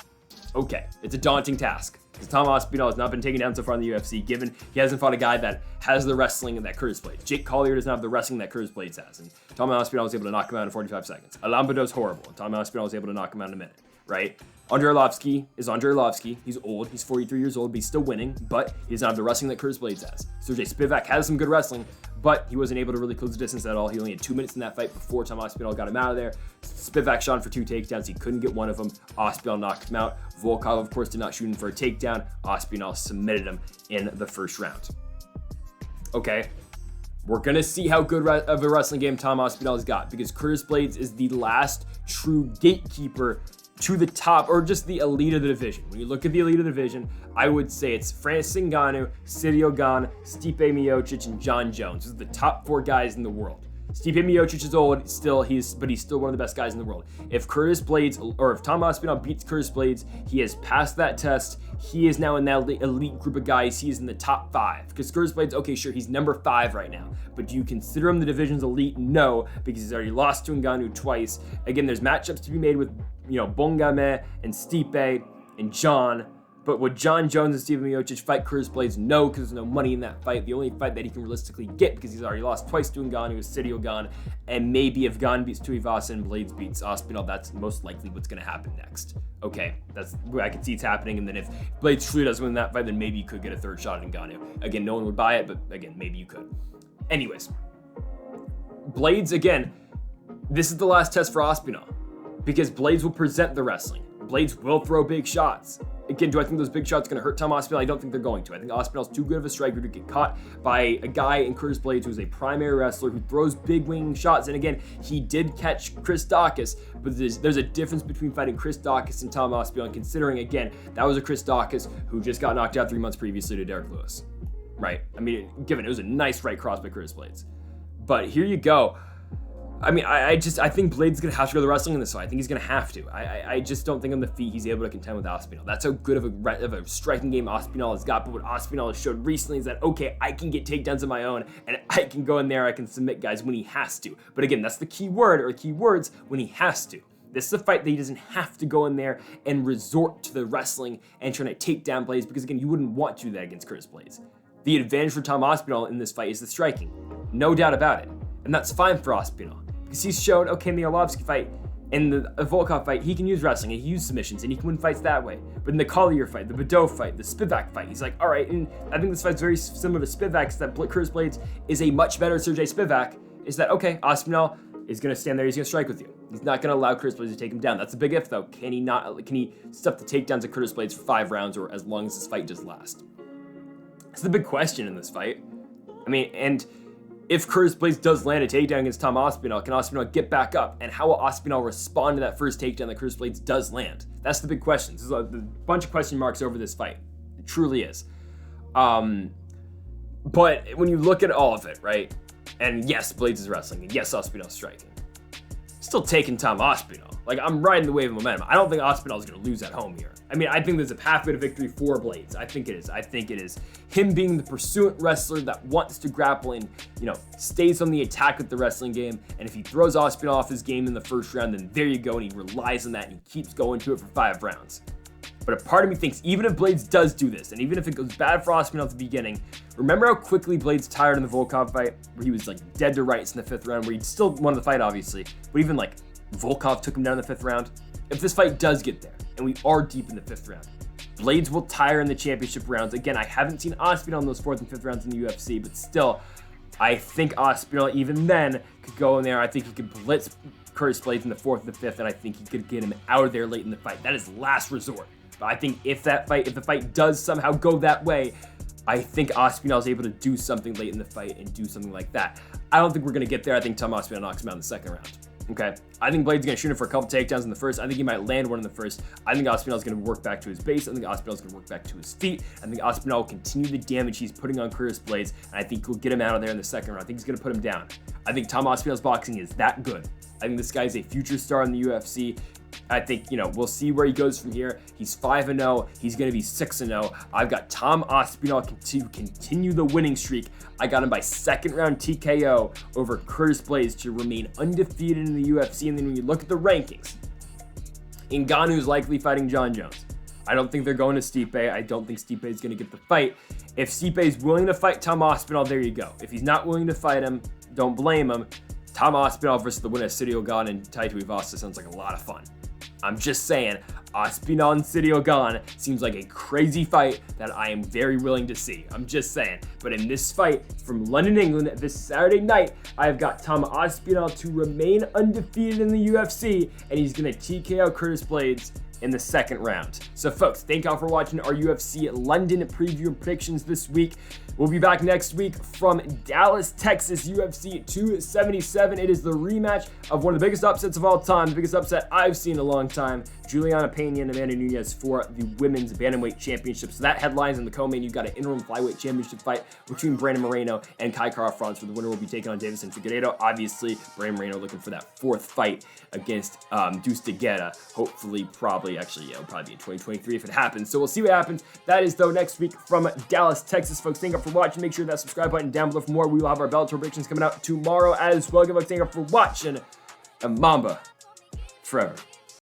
Okay, it's a daunting task because Tom Aspinall has not been taken down so far in the UFC, given he hasn't fought a guy that has the wrestling that Curtis Blaydes. Jake Collier does not have the wrestling that Curtis Blaydes has, and Tom Aspinall was able to knock him out in 45 seconds. Alambado's horrible, and Tom Aspinall was able to knock him out in a minute, right? Andre Arlovski is Andre Arlovski. He's old. He's 43 years old, but he's still winning, but he does not have the wrestling that Curtis Blaydes has. Sergey Spivak has some good wrestling, but he wasn't able to really close the distance at all. He only had 2 minutes in that fight before Tom Aspinall got him out of there. Spivak shot for 2 takedowns. He couldn't get one of them. Aspinall knocked him out. Volkov, of course, did not shoot him for a takedown. Aspinall submitted him in the first round. Okay, we're going to see how good of a wrestling game Tom Aspinall has got, because Curtis Blaydes is the last true gatekeeper to the top, or just the elite of the division. When you look at the elite of the division, I would say it's Francis Ngannou, Ciryl Gane, Stipe Miocic, and John Jones. Those are the top 4 guys in the world. Stipe Miocic is old, but he's still one of the best guys in the world. If Curtis Blaydes, or if Tom Aspinall beats Curtis Blaydes, he has passed that test. He is now in that elite group of guys. He is in the top 5. Because Curtis Blaydes, okay, sure, he's number 5 right now. But do you consider him the division's elite? No, because he's already lost to Ngannou twice. Again, there's matchups to be made with, Bongame and Stipe and John. But would John Jones and Stipe Miocic fight Curtis Blaydes? No, because there's no money in that fight. The only fight that he can realistically get, because he's already lost twice to Ngannou, is Ciryl Gane. And maybe if Gane beats Tuivasa and Blaydes beats Aspinall, that's most likely what's going to happen next. Okay, that's where I can see it's happening. And then if Blaydes truly does win that fight, then maybe you could get a third shot at Ngannou. Again, no one would buy it, but again, maybe you could. Anyways, Blaydes, again, this is the last test for Aspinall, because Blaydes will present the wrestling. Blaydes will throw big shots. Again, do I think those big shots are going to hurt Tom Aspinall? I don't think they're going to. I think Aspinall's too good of a striker to get caught by a guy in Curtis Blaydes who's a primary wrestler who throws big wing shots. And again, he did catch Chris Diakiese, but there's a difference between fighting Chris Diakiese and Tom Aspinall, considering, again, that was a Chris Diakiese who just got knocked out 3 months previously to Derek Lewis, right? I mean, given it was a nice right cross by Curtis Blaydes. But here you go. I mean, I think Blaydes is going to have to go to the wrestling in this fight. I think he's going to have to. I just don't think on the feet he's able to contend with Aspinall. That's how good of a striking game Aspinall has got. But what Aspinall has showed recently is that, okay, I can get takedowns of my own, and I can go in there, I can submit guys when he has to. But again, that's the key word, or key words, when he has to. This is a fight that he doesn't have to go in there and resort to the wrestling and trying to take down Blaydes, because again, you wouldn't want to do that against Curtis Blaydes. The advantage for Tom Aspinall in this fight is the striking. No doubt about it. And that's fine for Aspinall. Because he's shown, okay, in the Arlovski fight, in the Volkov fight, he can use wrestling, he can use submissions, and he can win fights that way. But in the Collier fight, the Badeau fight, the Spivak fight, he's like, all right, and I think this fight's very similar to Spivak's, that Curtis Blaydes is a much better Sergey Spivak, is that, okay, Aspinall is going to stand there, he's going to strike with you. He's not going to allow Curtis Blaydes to take him down. That's a big if, though. Can he stuff the takedowns of Curtis Blaydes for 5 rounds, or as long as this fight does last? That's the big question in this fight. I mean, and if Curtis Blaydes does land a takedown against Tom Aspinall, can Aspinall get back up? And how will Aspinall respond to that first takedown that Curtis Blaydes does land? That's the big question. There's a bunch of question marks over this fight. It truly is. But when you look at all of it, right? And yes, Blaydes is wrestling, and yes, Aspinall's striking. Still taking Tom Aspinall. Like, I'm riding the wave of momentum. I don't think Aspinall is going to lose at home here. I mean, I think there's a pathway to victory for Blaydes. I think it is. I think it is him being the pursuant wrestler that wants to grapple and, stays on the attack with the wrestling game. And if he throws Aspinall off his game in the first round, then there you go, and he relies on that, and he keeps going to it for 5 rounds. But a part of me thinks even if Blaydes does do this, and even if it goes bad for Aspinall at the beginning, remember how quickly Blaydes tired in the Volkov fight, where he was like dead to rights in the 5th round, where he still won the fight, obviously, but even like Volkov took him down in the 5th round. If this fight does get there, and we are deep in the 5th round, Blaydes will tire in the championship rounds. Again, I haven't seen Aspinall in those 4th and 5th rounds in the UFC, but still, I think Aspinall even then could go in there. I think he could blitz Curtis Blaydes in the 4th and the 5th, and I think he could get him out of there late in the fight. That is last resort. But I think if the fight does somehow go that way, I think Aspinall is able to do something late in the fight and do something like that. I don't think we're going to get there. I think Tom Aspinall knocks him out in the second round. Okay, I think Blaydes is going to shoot him for a couple takedowns in the first. I think he might land one in the first. I think Aspinall is going to work back to his base. I think Aspinall is going to work back to his feet. I think Aspinall will continue the damage he's putting on Curtis Blaydes, and I think he'll get him out of there in the second round. I think he's going to put him down. I think Tom Aspinall's boxing is that good. I think this guy is a future star in the UFC. I think, we'll see where he goes from here. He's 5-0. He's going to be 6-0. I've got Tom Aspinall to continue the winning streak. I got him by second round TKO over Curtis Blaydes to remain undefeated in the UFC. And then when you look at the rankings, Ngannou's likely fighting John Jones. I don't think they're going to Stipe. I don't think Stipe is going to get the fight. If Stipe is willing to fight Tom Aspinall, there you go. If he's not willing to fight him, don't blame him. Tom Aspinall versus the winner of Ciryl Gane and Tai Tuivasa sounds like a lot of fun. I'm just saying, Aspinall and Ciryl Gane seems like a crazy fight that I am very willing to see. I'm just saying. But in this fight from London, England, this Saturday night, I've got Tom Aspinall to remain undefeated in the UFC, and he's going to TKO Curtis Blaydes in the second round. So folks, thank y'all for watching our UFC London preview and predictions this week. We'll be back next week from Dallas, Texas, UFC 277. It is the rematch of one of the biggest upsets of all time, the biggest upset I've seen in a long time. Juliana Pena and Amanda Nunes for the Women's Bantamweight Championship. So that headlines in the co-main. You've got an interim flyweight championship fight between Brandon Moreno and Kai Kara-France, where the winner will be taking on Davison Figueiredo. Obviously, Brandon Moreno looking for that fourth fight against Deuce DeGuerra. Hopefully, it'll probably be in 2023 if it happens. So we'll see what happens. That is, though, next week from Dallas, Texas. Folks, thank you for watching. Make sure that subscribe button down below for more. We will have our Bellator predictions coming out tomorrow as well. Thank you for watching. And Mamba forever.